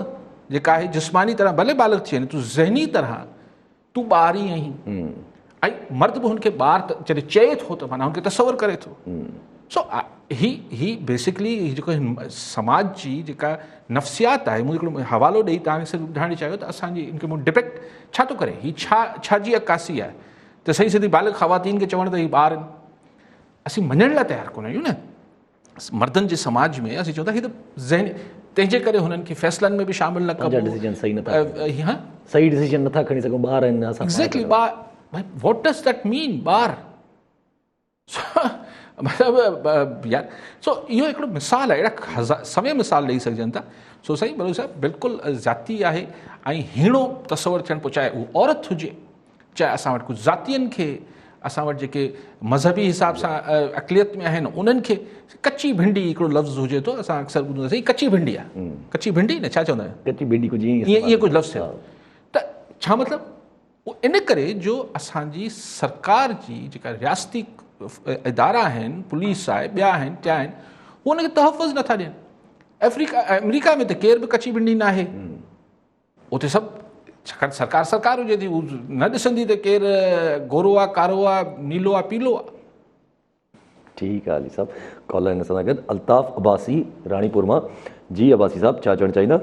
जेका आहे जिस्मानी तरह भले बालिग़ थी वञे तूं ज़हनी तरह तूं ॿार ई आहीं ऐं मर्द बि हुनखे ॿार जॾहिं चए थो त माना हुनखे तसवर करे थो सो ही बेसिकली जेको समाज जी जेका नफ़्सियात आहे मूं हिकिड़ो हवालो ॾेई तव्हांखे सिर्फ़ु ॿुधाइणु चाहियो त असांजी हिनखे मूं डिपेक्ट छा थो करे हीअ छा जी अक्कासी आहे त सही सिधी बालिग़ ख़वातीन खे चवण त हीअ ॿार आहिनि असीं मञण लाइ तयारु कोन आहियूं न मर्दनि जे समाज में असीं चवंदा हीअ त ज़हनी तंहिंजे करे हुननि खे फ़ैसिलनि में बि शामिलु न कबो
सही डिसीजन नथा खणी सघूं ॿार आहिनि
एक्ज़ैक्टली ॿार भाई वॉट डज़ दैट मीन ॿार मतिलबु यार सो इहो हिकिड़ो मिसाल आहे अहिड़ा समय मिसाल ॾेई सघजनि था सो साईं बलोच साहिबु बिल्कुलु ज़ाती आहे ऐं हीणो तसवर थियणु पोइ चाहे उहा औरत हुजे चाहे असां वटि कुझु ज़ातियुनि खे असां वटि जेके मज़हबी हिसाब सां अक़लियत में आहिनि उन्हनि खे कची भिंडी हिकिड़ो लफ़्ज़ हुजे थो असां अक्सर ॿुधंदासीं कची भिंडी आहे कची भिंडी न छा चवंदा आहियूं
कची भिंडी कुझु
ईअं कुझु लफ़्ज़ थियो त छा मतिलबु इन करे जो असांजी सरकार जी जेका रियासती इदारा आहिनि पुलिस आहे ॿिया आहिनि टिया आहिनि उहे हुनखे तहफ़ुज़ नथा ॾियनि अमेरिका में त केर बि कची भिंडी न आहे उते सभु छाकाणि सरकार हुजे थी उहा न ॾिसंदी त केरु गोरो आहे कारो आहे नीलो आहे पीलो आहे
ठीकु आहे अली साहिबु कॉलर हिन सां गॾु अल्ताफ़ अब्बासी राणीपुर मां जी अब्बासी साहिबु छा चवणु चाहींदा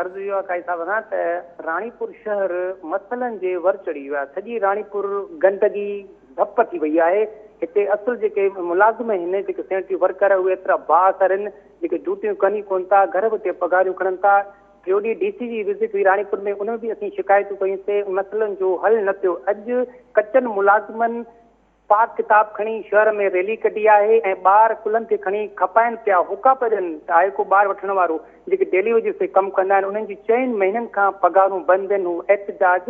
अर्ज़ु इहो आहे काई साहिब न त राणीपुर शहर मसइलनि जे वर चढ़ी वियो आहे सॼी राणीपुर गंदगी धप थी वई आहे हिते असुल जेके मुलाज़िम आहिनि जेके सैनिटरी वर्कर उहे एतिरा बाअसर आहिनि जेके ड्यूटियूं कनि कोन था घर बि पघारियूं खणनि था टियों ॾींहुं DC जी विज़िट हुई राणीपुर में उन में बि असीं शिकायतूं कयूंसीं मसइलनि जो हल न थियो अॼु कचनि मुलाज़िमनि पाक किताब खणी शहर में रैली कढी आहे ऐं ॿार कुलनि खे खणी खपाइनि पिया हुका पिया ॾियनि त आहे को ॿार वठण वारो जेके डेली वेजिस ते कमु कंदा आहिनि उन्हनि जी 4 महीननि खां पघारूं बंदि आहिनि हू एहतजाज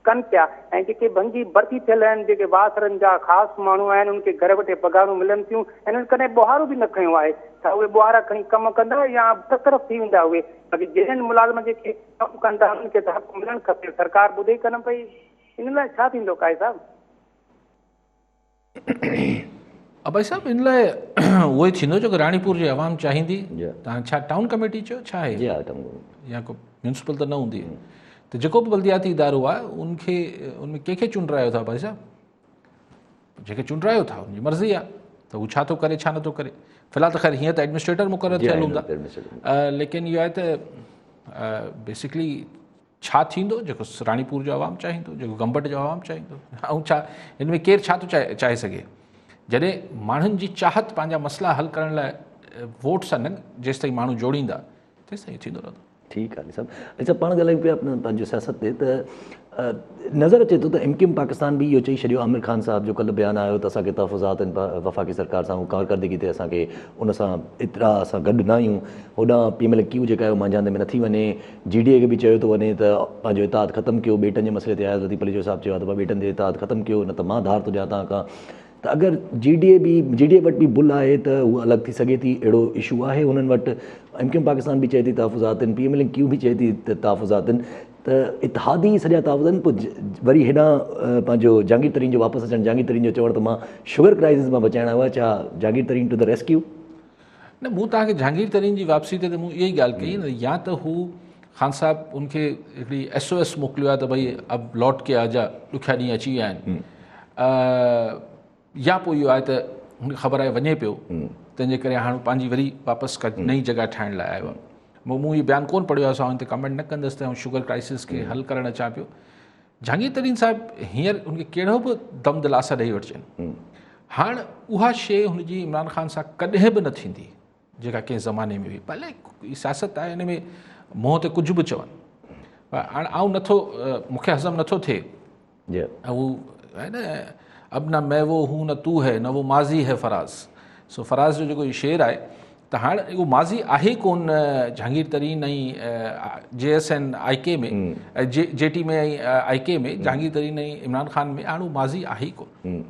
कनि पिया ऐं जेके भंगी भर्ती थियल आहिनि जेके वासरनि जा ख़ासि माण्हू आहिनि उनखे घर वेठे पघारूं मिलनि थियूं ऐं उन्हनि कॾहिं ॿुहारो बि न खयो आहे त उहे ॿुहारा खणी कमु कंदा या बरतरफ़ थी वेंदा उहे बाक़ी जहिड़नि मुलाज़िम जेके कमु कंदा उन्हनि खे त हक़ मिलणु खपे सरकार ॿुधे कनि पई इन लाइ छा थींदो काई साहिबु
भाई साहिबु इन लाइ उहो ई थींदो जो की राणीपुर जी आवाम चाहींदी तव्हां छा टाउन कमेटी चयो छा आहे या को म्यूनिसिपल त न हूंदी त जेको बि बल्दियाती इदारो आहे उनखे उनमें कंहिंखे चूंडायो था भाई साहिबु जेके चूंडायो था उनजी मर्ज़ी आहे त हू छा थो करे छा नथो करे फ़िलहाल त ख़ैर हीअं त एडमिनिस्ट्रेटर मुक़ररु थियल हूंदा लेकिन इहो आहे त बेसिकली छा थींदो जेको राणीपुर जो आवाम चाहींदो जेको गंबट जो आवाम चाहींदो ऐं छा हिन में केरु छा थो चाहे सघे जॾहिं माण्हुनि जी चाहत पंहिंजा मसइला हल करण लाइ वोट सां न जेसि ताईं माण्हू जोड़ींदा तेसि ताईं थींदो रहंदो
ठीकु आहे सभु अच्छा पाण ॻाल्हायूं पिया पंहिंजो सियासत ते त नज़र अचे थो त MQM पाकिस्तान बि इहो चई छॾियो आमिर ख़ान साहिब जो कल्ह बयानु आयो त असांखे तहफ़ुज़ात आहिनि वफ़ाक़ी सरकार सां कारकर्दगी ते असांखे उन सां एतिरा असां गॾु न आहियूं होॾां PMLQ जेका आहे मांझांदे में नथी वञे GDA खे बि चयो थो वञे त पंहिंजो इताद ख़तमु कयो ॿेटनि जे मसइले ते आयो लतीफ़ अली जो साहिबु चयो आहे त ॿेटनि ते इताद ख़तमु कयो न त मां धार थो ॾियां तव्हां खां त अगरि GDA वटि बि बुल आहे त उहा अलॻि थी सघे थी अहिड़ो इशू आहे हुननि वटि MQM पाकिस्तान बि चए थी तहफ़ुज़ात आहिनि PMLQ बि चए थी त तहफ़ुज़ात आहिनि त इतिहादी सॼा तहफ़ुज़ आहिनि पोइ वरी हेॾां पंहिंजो जहांगीर तरीन जो वापसि अचणु जहांगीर तरीन जो चवणु त मां शुगर क्राइसिस मां बचाइण आयो आहियां छा जहांगीर तरीन टू द रेस्क्यू
न मूं तव्हांखे जहांगीर तरीन जी वापसी ते त मूं इहा ई ॻाल्हि कई न या त हू ख़ान साहब उनखे हिकिड़ी SOS मोकिलियो आहे त भई अब लौट के आजा, ॾुखिया ॾींहं अची विया आहिनि, या पोइ इहो आहे त हुनखे ख़बर आहे वञे पियो, तंहिंजे करे हाणे पंहिंजी वरी वापसि का नई जॻह ठाहिण लाइ आयो आहे। मूं इहो बयानु कोन पढ़ियो आहे, असां हिन ते कमेंट न कंदुसि त शुगर क्राइसिस खे हल करणु अचां पियो। जहांगीर तरीन साहिबु हींअर उनखे कहिड़ो बि दम दिलासा ॾेई वठिजनि, हाणे उहा शइ हुनजी इमरान ख़ान सां कॾहिं बि न थींदी जेका कंहिं ज़माने में हुई। भले सियासत आहे, हिन में मुंहं ते कुझु बि चवनि, हाणे आउं नथो, मूंखे हज़म नथो थिए हू है न, अब न मैं वो हूँ न तू है न वो माज़ी है फराज़। सो फराज़ जो जेको शेर आहे, त हाणे उहो माज़ी आहे कोन जहांगीर तरीन ऐं JSN IK में, JT में ऐं IK में, जहांगीर तरीन ऐं इमरान ख़ान में, हाणे उहो माज़ी आहे ई कोन।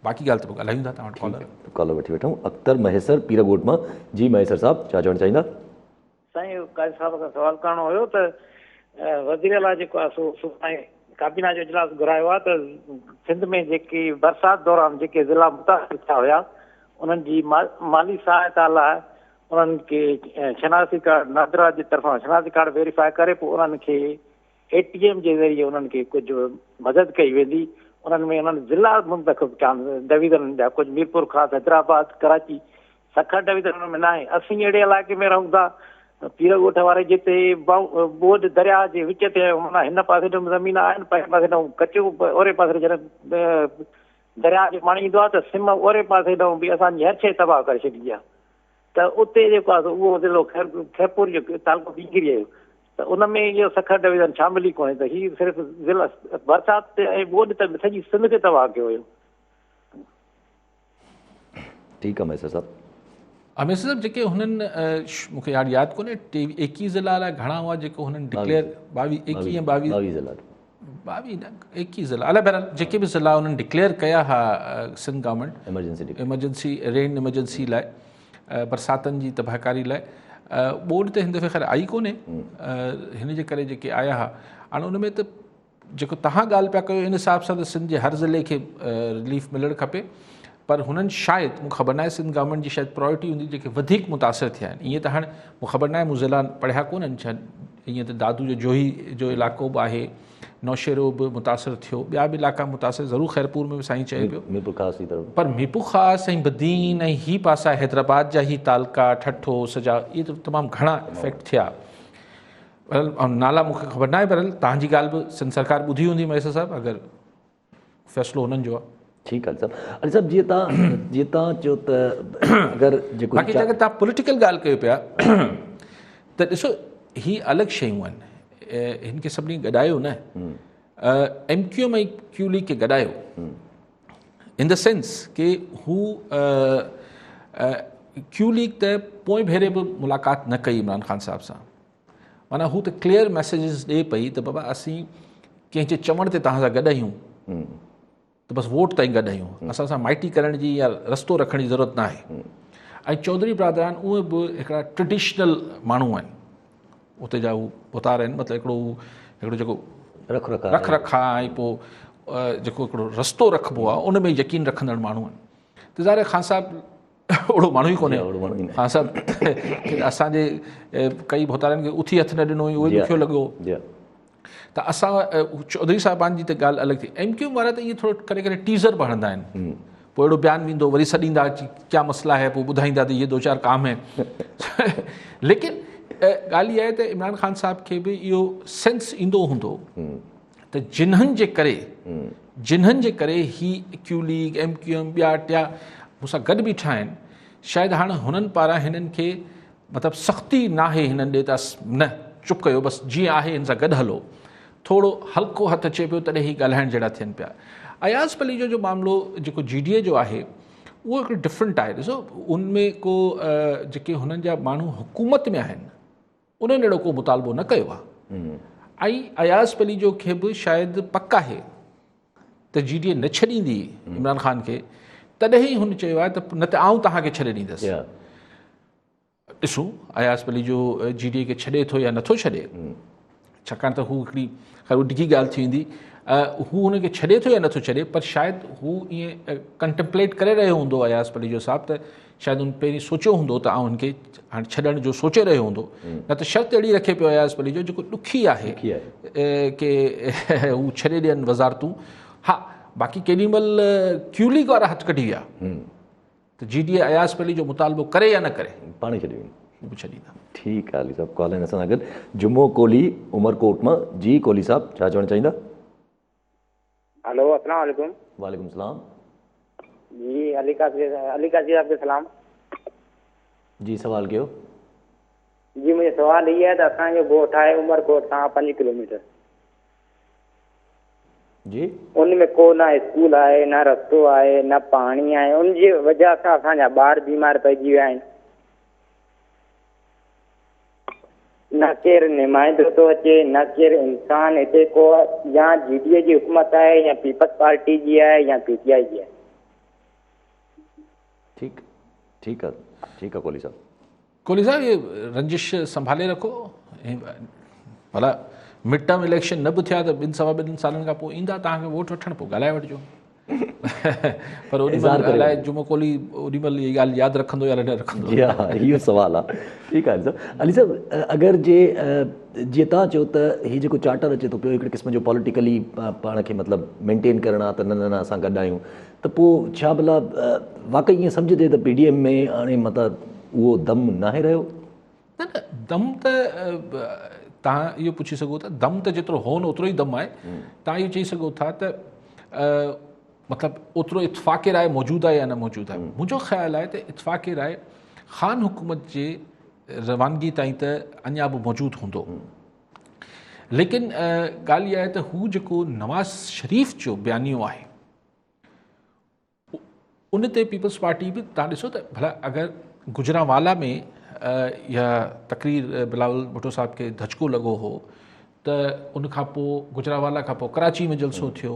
बाक़ी ॻाल्हि त पोइ ॻाल्हायूं था। तव्हां वटि
कॉलर वठी वेठा आहियूं। अख्तर महेसर पीरगोट मां। जी महेसर साहब, छा चवणु चाहींदा?
साईं काज़ी साहिब खां सवाल करणो हुयो त वज़ीर आला जेको आहे सो काबीना जो इजलास घुरायो आहे त सिंध में जेकी बरसाति दौरान जेके ज़िला मुतासिर थिया हुया उन्हनि जी माली सहायता लाइ उन्हनि खे शनाख़ती कार्ड नादरा जे तरफ़ां शनाख़ती कार्ड वेरीफाई करे पोइ उन्हनि खे ATM जे ज़रिए उन्हनि खे कुझु मदद कई वेंदी। उन्हनि में उन्हनि ज़िला मुंतख़ब कया डिवीज़न जा, कुझु मीरपुर ख़ासि, हैदराबाद, कराची, सखर डिवीज़न में न आहे। असीं अहिड़े इलाइक़े में रहूं था पीरगोठ वारे जिते बोड दरिया जे विच ते, माना हिन पासे ज़मीन आहिनि, पंहिंजे पासे ॾांहुं कचियूं, ओरे पासे जॾहिं दरिया जो पाणी ईंदो आहे त सिम ओरे पासे ॾांहुं बि असांजी हर शइ तबाह करे छॾी आहे। त उते जेको आहे उहो ज़िलो खैरपुर जो तालुको बीगिरी आहे, त उन में इहो सखर डिवीज़न शामिल ई कोन्हे। त हीअ सिर्फ़ु ज़िला बरसाति ऐं ॿोॾि त सॼी सिंध खे तबाह कयो हुयो।
ठीकु आहे महेसर साहब।
हमेशा साहब जेके हुननि मूंखे यादि कोन्हे 21 ज़िला लाइ घणा हुआ जेको हुननि डिक्लेयर, 21 या 22 ज़िला, 21 ज़िला अलाए, बहरहाल जेके बि ज़िला हुननि डिक्लेयर कया हुआ Sindh government emergency rain emergency लाइ, बरसातनि जी तबाहकारी लाइ, ॿोॾि त हिन दफ़े ख़ैर आई कोन्हे, हिन जे करे जेके आया हुआ। हाणे उन में त जेको तव्हां ॻाल्हि पिया कयो इन हिसाब सां त सिंध जे हर ज़िले खे रिलीफ मिलणु खपे, पर हुननि शायदि, मूंखे ख़बर न आहे सिंध गवर्नमेंट जी शायदि प्रायोरिटी हूंदी जेके वधीक मुतासिर थिया आहिनि। ईअं त हाणे मूंखे ख़बर न आहे, मूं ज़िला पढ़िया कोन्हनि छा, ईअं त दादू जो जोही जो इलाइक़ो बि आहे, नौशेरो बि मुतासिर थियो, ॿिया बि इलाइक़ा मुतासिर ज़रूरु, खैरपुर में बि साईं चए पियो, पर मीरपुर ख़ासि ऐं बदीन ऐं ही पासा हैदराबाद जा ही तालका, ठठो, सजा, इहे त तमामु घणा इफेक्ट थिया। ऐं नाला मूंखे ख़बर न आहे, बहरहाल तव्हांजी ॻाल्हि बि सिंध सरकार ॿुधी हूंदी महेसर साहिबु, अगरि फ़ैसिलो हुननि जो आहे।
ठीकु आहे साहब। अली साहब जीअं तव्हां चयो त अगरि जेको
बाक़ी अगरि तव्हां पॉलिटिकल ॻाल्हि कयो पिया त ॾिसो ही अलॻि शयूं आहिनि, हिन खे सभिनी गॾायो न, MQM ऐं Q लीग खे गॾायो इन द सेंस के हू Q लीग त पोइ भेरे बि मुलाक़ात न कई इमरान ख़ान साहिब सां, माना हू त क्लियर मैसेजिस ॾिए पई त बाबा असीं कंहिंजे चवण ते तव्हां सां गॾु आहियूं, त बसि वोट ताईं गॾु आहियूं, असां सां माइटी करण जी या रस्तो रखण जी ज़रूरत न आहे। ऐं चौधरी बिरादरान उहे बि हिकिड़ा ट्रेडिशनल माण्हू आहिनि, उते जा हू पुतार आहिनि, मतिलबु हिकिड़ो जेको रख रखा ऐं पोइ जेको हिकिड़ो रस्तो रखिबो आहे उन में यकीन रखंदड़ माण्हू आहिनि। त ज़ाहिर ख़ान साहिबु ओड़ो माण्हू ई कोन्हे, ख़ान साहिबु असांजे कई भोतारनि खे उथी हथु न ॾिनो, उहो ई ॾुखियो लॻो। त असां चौधरी साहिबान जी त ॻाल्हि अलॻि थी। MQM वारा त इअं थोरो करे करे टीज़र बि हणंदा आहिनि, पोइ अहिड़ो बयानु ईंदो, वरी सॾींदा क्या मसला है, पोइ ॿुधाईंदा त इहे 2-4 काम है। लेकिन ॻाल्हि इहा आहे त इमरान ख़ान साहिब खे बि इहो सेंस ईंदो हूंदो त जिन्हनि जे करे ही Q लीग, MQM, ॿिया टिया मूंसां गॾु बीठा आहिनि, शायदि हाणे हुननि पारां हिननि खे मतिलबु सख़्ती न आहे हिननि ॾे त न चुप कयो, बसि जीअं आहे हिन सां गॾु हलो, थोरो हल्को हथु अचे पियो तॾहिं ही ॻाल्हाइण जहिड़ा थियनि पिया। अयाज़ पली जो मामिलो जेको GDA जो आहे उहो हिकिड़ो डिफरेंट आहे। ॾिसो उनमें को जेके हुननि जा माण्हू हुकूमत में आहिनि उन्हनि अहिड़ो को मुतालबो न कयो आहे, ऐं अयाज़ पली जो खे बि शायदि पक आहे त GDA न छॾींदी इमरान ख़ान खे, तॾहिं ई हुन चयो आहे त न त आउं तव्हांखे छॾे ॾींदुसि। ॾिसूं अयाज़ पली जो GDA खे छॾे थो या नथो छॾे, छाकाणि त हू हिकिड़ी ख़ैर डिघी ॻाल्हि थी वेंदी। हू हुनखे छॾे थो या नथो छॾे, पर शायदि हू ईअं कंटेम्पलेट करे रहियो हूंदो अयाज़ पली जो साहब, त शायदि हुन पहिरीं सोचियो हूंदो त आउं हिनखे हाणे छॾण जो सोचे रहियो हूंदो, न त शर्त अहिड़ी रखे पियो अयाज़ पली जो जेको ॾुखी आहे की हू छॾे ॾियनि वज़ारतूं। हा, बाक़ी केॾीमहिल क्यूलीग वारा हथु कढी विया त GDA अयाज़ पली जो मुतालबो करे या न करे,
पाणी छॾी
छॾींदा।
ठीकु आहे अली साहब, कॉल आहिनि असां सां गॾु। जुमो कोहली उमरकोट मां। जी कोहली साहब, छा चवणु चाहींदा?
हेलो, अस्सलाम वालेकुम।
वालेकुम सलाम।
जी अली काजी साहब के सलाम।
जी सवाल कयो।
जी मुझे सवाल ये है, असांजो ॻोठ आहे उमरकोट खां 5 किलोमीटर।
जी,
उनमें को ना स्कूल आहे, न रस्तो आहे, न पाणी आहे। उनजी वजह सां असांजा ॿार बीमार पइजी विया आहिनि। न केरु नुमाइंदो थो अचे, न केरु इंसान हिते को, या GDA जी हुकूमत आहे, या पीपल्स पार्टी जी आहे, या PTI जी आहे।
ठीकु आहे कोहली साहब।
कोहली साहब, ये रंजिश संभाले रखो। भला मिड टर्म इलेक्शन न बि थिया त 2-2.5 सालनि खां पोइ ईंदा तव्हांखे वोट वठणु, पोइ ॻाल्हाए वठिजो। पर ओॾीमहिल ॻाल्हाए जुमो कोहली ओॾीमहिल इहा ॻाल्हि यादि रखंदो या न रखंदो?
जी हा, इहो सुवालु आहे। ठीकु आहे अली साहब, अगरि जीअं तव्हां चयो त हीउ जेको चार्टर अचे थो पियो हिकिड़े क़िस्म जो पॉलिटिकली पाण खे मतिलबु मेंटेन करणु आहे त न असां गॾु आहियूं, त पोइ छा भला वाक़ई ईअं सम्झिजे त PDM में हाणे मतिलबु उहो दम नाहे रहियो?
न दम त तव्हां इहो पुछी सघो था, दम त जेतिरो होन ओतिरो ई दम आहे। तव्हां इहो चई सघो था त मतिलबु ओतिरो इतफ़ाक़ राय मौजूदु आहे या न मौजूदु आहे। मुंहिंजो ख़्यालु आहे त इतफ़ाक़ राय ख़ान हुकूमत जे रवानगी ताईं त अञा बि मौजूदु हूंदो, लेकिन ॻाल्हि इहा आहे त हू जेको नवाज़ शरीफ़ जो बयानियो आहे उन ते पीपल्स पार्टी बि तव्हां ॾिसो त भला अगरि गुजरांवाला में इहा तकरीर बिलावल भुट्टो साहब खे धचको लॻो हो, त उनखां पोइ गुजरांवाला खां पोइ कराची में जलसो थियो,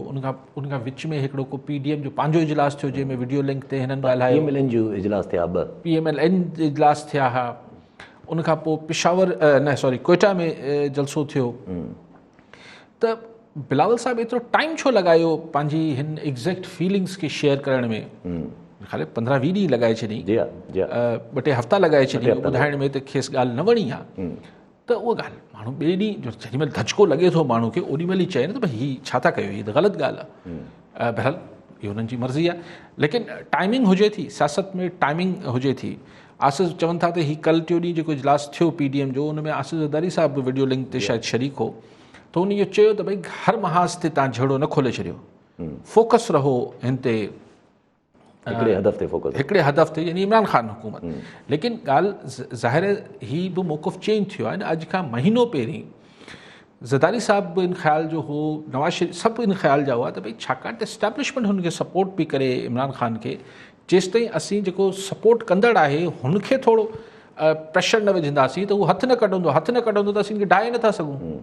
उनखां विच में हिकिड़ो को PDM जो पंहिंजो इजलास थियो जंहिंमें वीडियो लिंक ते हिननि ॻाल्हायो।
PMLN जो इजलास थिया,
PMLN इजलास थिया हुआ। उनखां पोइ कोयटा में जलसो थियो। त बिलावल साहब एतिरो टाइम छो लॻायो पंहिंजी हिन एग्ज़ैक्ट फीलिंग्स खे शेयर करण में? ख़ाली 15-20 ॾींहं लॻाए छॾी, 2-3 हफ़्ता लॻाए छॾी ॿुधाइण में त खेसि ॻाल्हि न वणी आहे। त उहा ॻाल्हि माण्हू ॿिए ॾींहुं जो जेॾीमहिल धचको लॻे थो माण्हू खे ओॾीमहिल ई चए न त भई हीउ छा था कयो, हीअ त ग़लति ॻाल्हि आहे। बहरहाल इहो हुननि जी मर्ज़ी आहे, लेकिन टाइमिंग हुजे थी, सियासत में टाइमिंग हुजे थी। आसिफ़ चवनि था त हीउ कल्ह टियों ॾींहुं जेको इजलास थियो PDM जो, उन में आसिफ़ ज़रदारी साहब बि वीडियो लिंक ते शायदि शरीक हो, त उन इहो चयो त भई हर महाज़ ते तव्हां झेड़ो न खोले छॾियो, फोकस रहो हिन ते,
हिकिड़े हदफ़ ते, यानी इमरान ख़ान हुकूमत। लेकिन ॻाल्हि ज़ाहिर ही बि मौक़ुफ़ चेंज थियो आहे न। अॼु खां महीनो पहिरीं ज़रदारी साहब बि इन ख़्याल जो हो, नवाज़ शरीफ़ सभु इन ख़्याल जा हुआ त भई छाकाणि त एस्टेब्लिशमेंट हुनखे सपोर्ट पई करे इमरान ख़ान खे, जेसि ताईं असीं जेको सपोर्ट कंदड़ आहे हुनखे थोरो प्रेशर न विझंदासीं त उहो हथु न कढंदो त असीं हिनखे ढाहे नथा सघूं।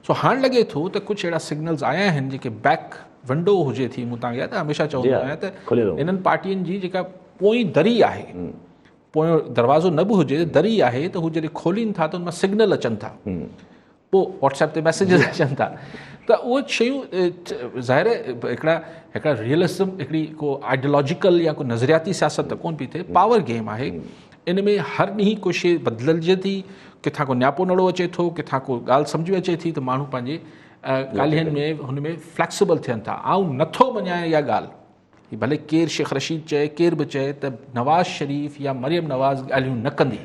सो हाणे लॻे थो त कुझु अहिड़ा सिग्नल्स आया आहिनि जेके बैक विंडो हुजे थी। मूं तव्हांखे यादि आहे हमेशह चवंदो आहियां त इन्हनि पार्टियुनि जी जेका पोईं दरी आहे, पोयों दरवाज़ो न बि हुजे, दरी आहे, त हू जॾहिं खोलीनि था त उन मां सिग्नल अचनि था, पोइ WhatsApp ते मैसेजिस अचनि था। त उहे शयूं ज़ाहिर हिकिड़ा रियलिज़म, हिकिड़ी को आइडियोलॉजिकल या को नज़रियाती सियासत त कोन पई थिए, पावर गेम आहे। इन में हर ॾींहुं को शइ बदिलजे थी, किथां को न्यापो नड़ो अचे थो, किथां को ॻाल्हि सम्झ में अचे थी, त माण्हू पंहिंजे ॻाल्हियुनि में हुन में फ्लैक्सिबल थियनि था। आउं नथो मञायां इहा ॻाल्हि, भले केरु शेख रशीद चए, केरु बि चए त नवाज़ शरीफ़ या मरियम नवाज़ ॻाल्हियूं न कंदी,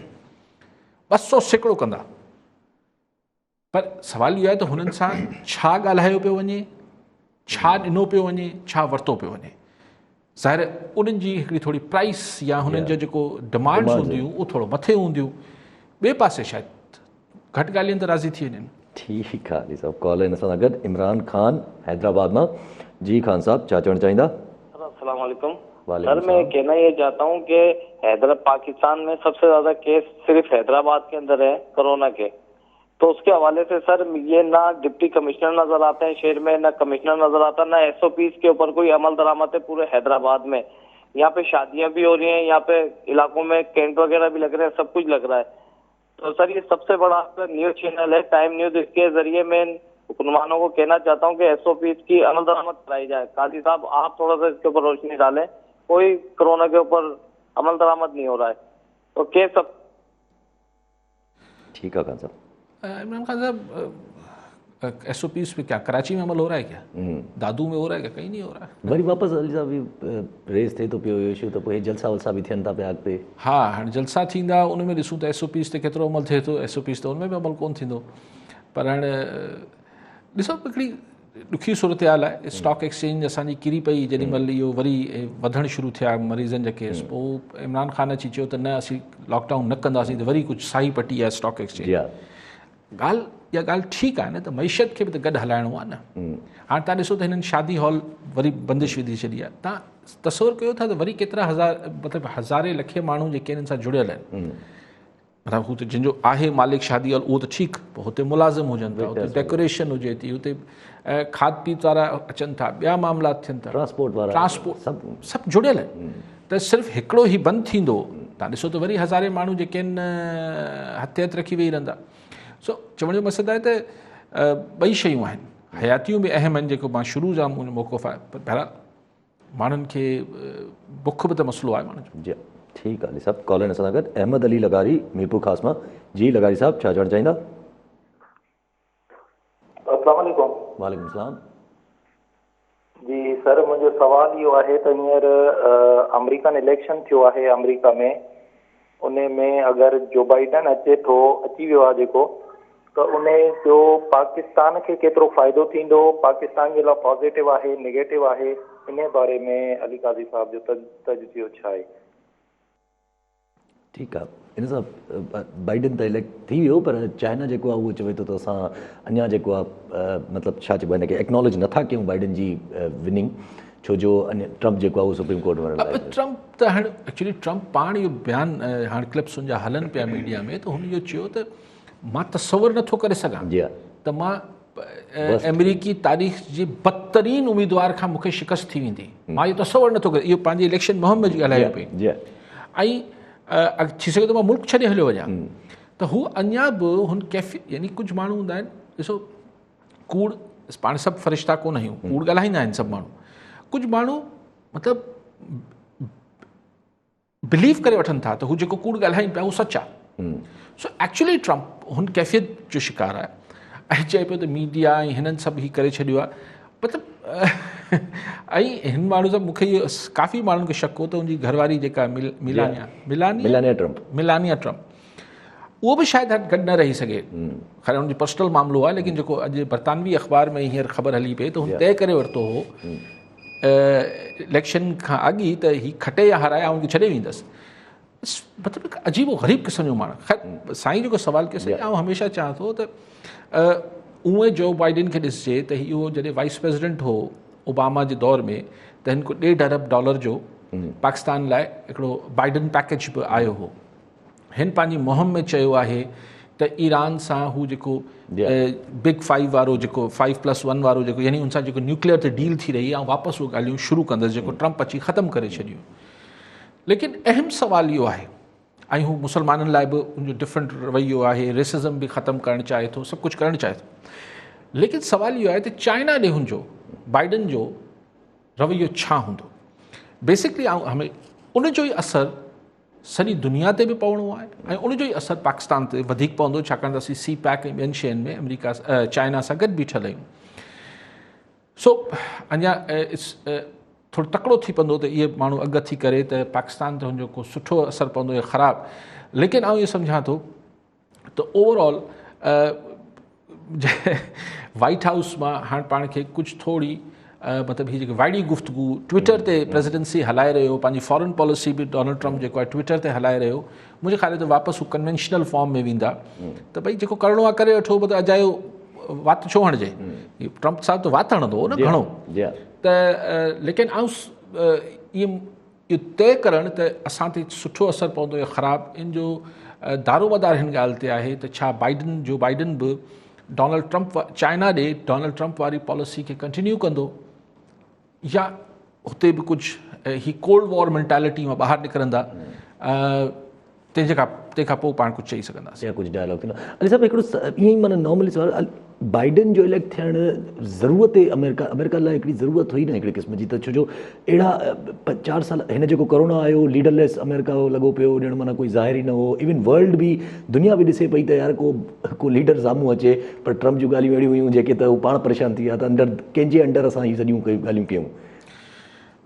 200 कंदा, पर सवाल इहो आहे त हुननि सां छा ॻाल्हायो पियो वञे, छा ॾिनो पियो वञे, छा वरितो पियो वञे। ज़ाहिर उन्हनि जी हिकिड़ी थोरी प्राइस या हुननि जो जेको डिमांड्स हूंदियूं उहो थोरो मथे हूंदियूं, ॿिए पासे शायदि घटि ॻाल्हियुनि ते राज़ी थी वञनि। ठीकु आहे अली साहब, कॉल आहिनि असां सां गॾु इमरान ख़ान हैदराबाद मां। जी ख़ान साहब, छा चवणु चाहींदा?
अस्सलाम वालेकुम सर, मैं कहना ये चाहता हूँ कि हैदराबाद पाकिस्तान में सबसे ज्यादा केस सिर्फ हैदराबाद के अंदर है कोरोना के, तो उसके हवाले से सर ये ना डिप्टी कमिश्नर नजर आते हैं शहर में, ना कमिश्नर नजर आता, ना SOPs के ऊपर कोई अमल दरामद है पूरे हैदराबाद में। यहाँ पे शादियां भी हो रही हैं, यहाँ पे इलाकों में कैंट वगैरह भी लग रहे हैं, सब कुछ लग रहा है। तो सर ये सबसे बड़ा न्यूज चैनल है टाइम न्यूज, इसके जरिए मैं हुक्मरानों को कहना चाहता हूँ कि SOP की अमल दरामद कराई जाए। काजी साहब आप थोड़ा सा इसके ऊपर रोशनी डालें, कोई कोरोना के ऊपर अमल दरामद नहीं हो रहा है, तो केस सब
ठीक है खान साहब।
इमरान खान साहब SOPs पे क्या कराची में अमल हो रहा है क्या, दादू में हो रहा है क्या, कहीं नहीं हो रहा है।
वरी वापस अली साहब रेस थे तो पियो इशू तो पोइ जलसा वलसा भी थियनि था पिया अॻिते।
हाँ हाणे जलसा थींदा उन में ॾिसूं त SOPs ते केतिरो अमल थिए थो, SOPs त उन में बि अमल कोन थींदो। पर हाणे ॾिसो हिकिड़ी ॾुखी सूरत हाल आहे, स्टॉक एक्सचेंज असांजी किरी पई जेॾी महिल इहो वरी वधणु शुरू थिया मरीज़नि जा केस, पोइ इमरान ख़ान अची चयो त न असीं लॉकडाउन न कंदासीं, त वरी कुझु साई पटी आहे स्टॉक एक्सचेंज। ॻाल्हि इहा ॻाल्हि ठीकु आहे न, त मईशत खे बि त गॾु हलाइणो आहे न। हाणे तव्हां ॾिसो त हिननि शादी हॉल वरी बंदिश विधी छॾी आहे, तव्हां तसवुरु कयो था त वरी केतिरा मतिलबु हज़ारे लखे माण्हू जेके हिननि सां जुड़ियल आहिनि, मतिलबु हू त जंहिंजो आहे मालिक शादी हॉल उहो त ठीकु, पोइ हुते मुलाज़िम हुजनि था, हुते डेकोरेशन हुजे थी, हुते खाद पीत वारा अचनि था, ॿिया मामला थियनि था, ट्रांसपोर्ट सभु जुड़ियल आहिनि। त सिर्फ़ु हिकिड़ो ई बंदि थींदो, तव्हां ॾिसो त वरी हज़ारे माण्हू जेके आहिनि हथ हथ रखी वेही रहंदा। सो चवण जो मक़सदु आहे त ॿई शयूं आहिनि, हयातियूं बि अहम आहिनि, जेको मां शुरू जा मौक़ुफ़ आहे, पर बहरहाल माण्हुनि खे बुख बि त मसइलो आहे माण्हुनि जो।
जी ठीकु आहे अली साहब। कॉल असां सां गॾु अहमद अली लगारी मीरपुर ख़ास मां। जी लगारी साहब छा चवणु चाहींदा?
अस्सलाम वालेकुम।
वालेकुम सलाम।
जी सर मुंहिंजो सवाल इहो आहे त हींअर अमेरिकन इलेक्शन थियो आहे अमेरिका में, उन में अगरि जो बाइडन अचे थो, अची वियो आहे जेको, त उन जो पाकिस्तान खे केतिरो फ़ाइदो थींदो, पाकिस्तान जे लाइ पॉज़िटिव आहे नेगेटिव आहे, इन बारे में अली काज़ी साहब जो तजज़ियो छा आहे?
ठीकु आहे, इन सां बाइडन त इलेक्ट थी वियो, पर चाइना जेको आहे उहो चवे थो त असां अञा जेको आहे मतिलबु छा चइबो आहे हिनखे एक्नॉलेज नथा कयूं बाइडन जी विनिंग, छो जो अञा ट्रम्प जेको आहे उहो सुप्रीम कोर्ट में
ट्रम्प त हाणे एक्चुअली ट्रम्प पाण इहो बयानु हाणे क्लिप्स हुनजा हलनि पिया मीडिया में, त हुन इहो चयो त मां तसवुरु नथो करे सघां त मां अमेरिकी तारीख़ जे बदतरीन उम्मीदवार खां मूंखे शिकस्त थी वेंदी, मां इहो तसवुरु नथो करे। इहो पंहिंजी इलेक्शन मुहिम में ॻाल्हायो पई, ऐं थी सघे थो मां मुल्क छॾे हलियो वञा, त हू अञा बि हुन कैफ़ी, यानी कुझु माण्हू हूंदा आहिनि, ॾिसो कूड़ पाण सभु फ़रिश्ता कोन आहियूं, कूड़ ॻाल्हाईंदा आहिनि सभु माण्हू, कुझु माण्हू मतिलबु बिलीव करे वठनि था त हू जेको कूड़ ॻाल्हाइनि पिया उहो सच आहे। सो एक्चुअली ट्रम्प हुन कैफ़ियत जो शिकार आहे, ऐं चए पियो त मीडिया ऐं हिननि सभु ही करे छॾियो आहे, मतिलबु ऐं हिन माण्हू सां मूंखे इहो काफ़ी माण्हुनि खे शक हो त हुनजी घरवारी जेका मिलानिया ट्रम्प उहो बि शायदि गॾु न रही सघे, ख़ैर हुनजी पर्सनल मामिलो आहे, लेकिन जेको अॼु बरतानवी अख़बार में हींअर ख़बर हली पई त हुन तइ करे वरितो हो इलेक्शन खां अॻु ई त हीअ खटे या हाराए हुनखे छॾे वेंदसि। मतिलबु हिकु अजीबो ग़रीब क़िस्म जो माण्हू। ख़ैर साईं जेको सुवाल कयोसीं, आउं हमेशह चाहियां थो त उहे जो बाइडन खे ॾिसजे त इहो जॾहिं वाइस प्रेसिडेंट हो ओबामा जे दौर में, त हिन को $1.5 अरब जो पाकिस्तान लाइ हिकिड़ो बाइडन पैकेज बि आयो हो। हिन पंहिंजी मुहिम में चयो आहे त ईरान सां हू जेको बिग 5 वारो जेको 5+1 वारो जेको, यानी हुन सां जेको न्यूक्लियर ते डील थी रही आहे, ऐं वापसि उहे ॻाल्हियूं शुरू कंदसि जेको ट्रम्प अची ख़तमु करे छॾियो। लेकिन अहम सुवाल इहो आहे, ऐं हू मुसलमाननि लाइ बि उनजो डिफरेंट रवैयो आहे, रेसिज़म बि ख़तमु करणु चाहे थो, सभु कुझु करणु चाहे थो, लेकिन सुवाल इहो आहे त चाइना ॾे हुनजो बाइडन जो रवैयो छा हूंदो। बेसिकली हमें उनजो ई असरु सॼी दुनिया ते बि पवणो आहे, ऐं उनजो ई असरु पाकिस्तान ते वधीक पवंदो, छाकाणि त असीं CPEC ऐं ॿियनि शयुनि में अमेरिका चाइना सां गॾु बीठल आहियूं। सो अञा थोरो तकिड़ो थी पवंदो त इहे माण्हू अॻु थी करे त पाकिस्तान ते हुनजो को सुठो असरु पवंदो या ख़राबु। लेकिन आउं इहो सम्झां थो त ओवरऑल वाइट हाउस मां हाणे पाण खे कुझु थोरी मतिलबु हीअ जेकी वाइड़ी गुफ़्तगू ट्विटर ते प्रेसिडेंसी हलाए रहियो, पंहिंजी फॉरेन पॉलिसी बि डोनाल्ड ट्रम्प जेको आहे ट्विटर ते हलाए रहियो, मुंहिंजे ख़्याल त वापसि हू कन्वेंशनल फॉर्म में वेंदा त भई जेको करिणो आहे करे वठो, त अजायो वात छो हणिजे, ट्रम्प साहिबु त वात हणंदो हो न घणो त, लेकिन इहो तइ करणु त असां ते सुठो असरु पवंदो या ख़राबु, इन जो दारोमदार हिन ॻाल्हि ते आहे त छा बाइडन बि डोनाल्ड ट्रम्प चाइना ॾे डोनाल्ड ट्रम्प वारी पॉलिसी खे कंटिन्यू कंदो, या हुते बि कुझु ही कोल्ड वॉर मेंटेलिटी मां ॿाहिरि निकिरंदा। तंहिंखां पोइ पाण कुझु चई सघंदासीं
या कुझु डायलॉग थींदो। अली साहिबु हिकिड़ो ईअं ई माना नॉर्मली सवाल, बाइडन जो इलेक्ट थियणु ज़रूरत आहे अमेरिका लाइ हिकिड़ी ज़रूरत हुई न हिकिड़े क़िस्म जी, त छो जो अहिड़ा 4 साल हिन जेको कोरोना आयो लीडरलेस अमेरिका लॻो पियो ॼण माना कोई ज़ाहिर ई न हो, इवन वर्ल्ड बि दुनिया बि ॾिसे पई त यार को लीडर साम्हूं अचे, पर ट्रम्प जूं ॻाल्हियूं अहिड़ियूं हुयूं जेके त हू पाण परेशान थी विया त कंहिंजे अंडर असां हीअ सॼियूं ॻाल्हियूं कयूं।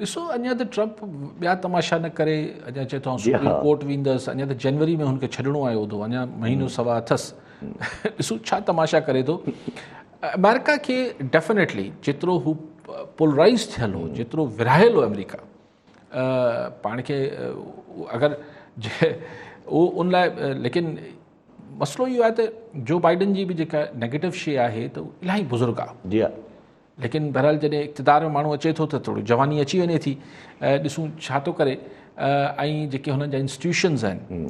ॾिसो अञा त ट्रम्प ॿिया तमाशा न करे अञा चए थो सुप्रीम कोर्ट वेंदुसि, अञा त जनवरी में हुनखे छॾिणो आहे उहो, अञा महीनो सवा अथसि। ॾिसो छा तमाशा करे थो। अमेरिका खे डेफिनेटली जेतिरो हू पोलराइज़ थियल हो, जेतिरो विरहायल हो अमेरिका, पाण खे अगरि उहो उन लाइ, लेकिन मसइलो इहो आहे त जो बाइडन जी बि जेका नेगेटिव शइ आहे त इलाही बुज़ुर्ग आहे।
जी हा,
लेकिन बहरहाल जॾहिं इक़्तिदार में माण्हू अचे थो त थोरी जवानी अची वञे थी। ॾिसूं छा थो करे। ऐं जेके हुननि जा इंस्टीट्यूशन्स आहिनि,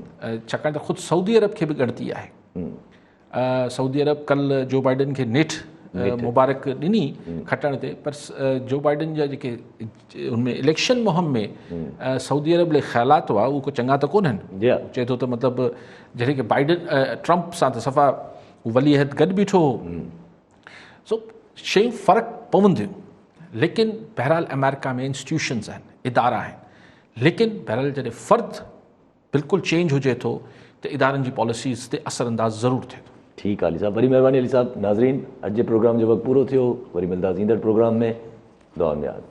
छाकाणि त ख़ुदि सऊदी अरब खे बि ॻणती आहे। सऊदी अरब कल्ह जो बाइडन खे नेठ मुबारक ॾिनी खटण ते, पर जो बाइडन जा जेके हुनमें इलेक्शन मुहिम में सऊदी अरब लाइ ख़्यालात हुआ उहे को चङा त कोन्हनि। चए थो त मतिलबु जॾहिं की बाइडन ट्रम्प सां त सफ़ा वली अहद गॾु बीठो हो। सो शयूं फ़र्क़ु पवंदियूं, लेकिन बहरहाल अमेरिका में इंस्टीट्यूशन्स आहिनि, इदारा आहिनि, लेकिन बहरहाल जॾहिं फ़र्द बिल्कुलु चेंज हुजे थो त इदारनि जी पॉलिसीज़ ते असरअंदाज़ ज़रूरु थिए थो।
ठीकु आहे अली साहिबु, वरी महिरबानी अली साहिबु। नाज़रीन, अॼु जे प्रोग्राम जो वक़्तु पूरो थियो, वरी मिलंदासीं ईंदड़ प्रोग्राम में। दुआ में यादि।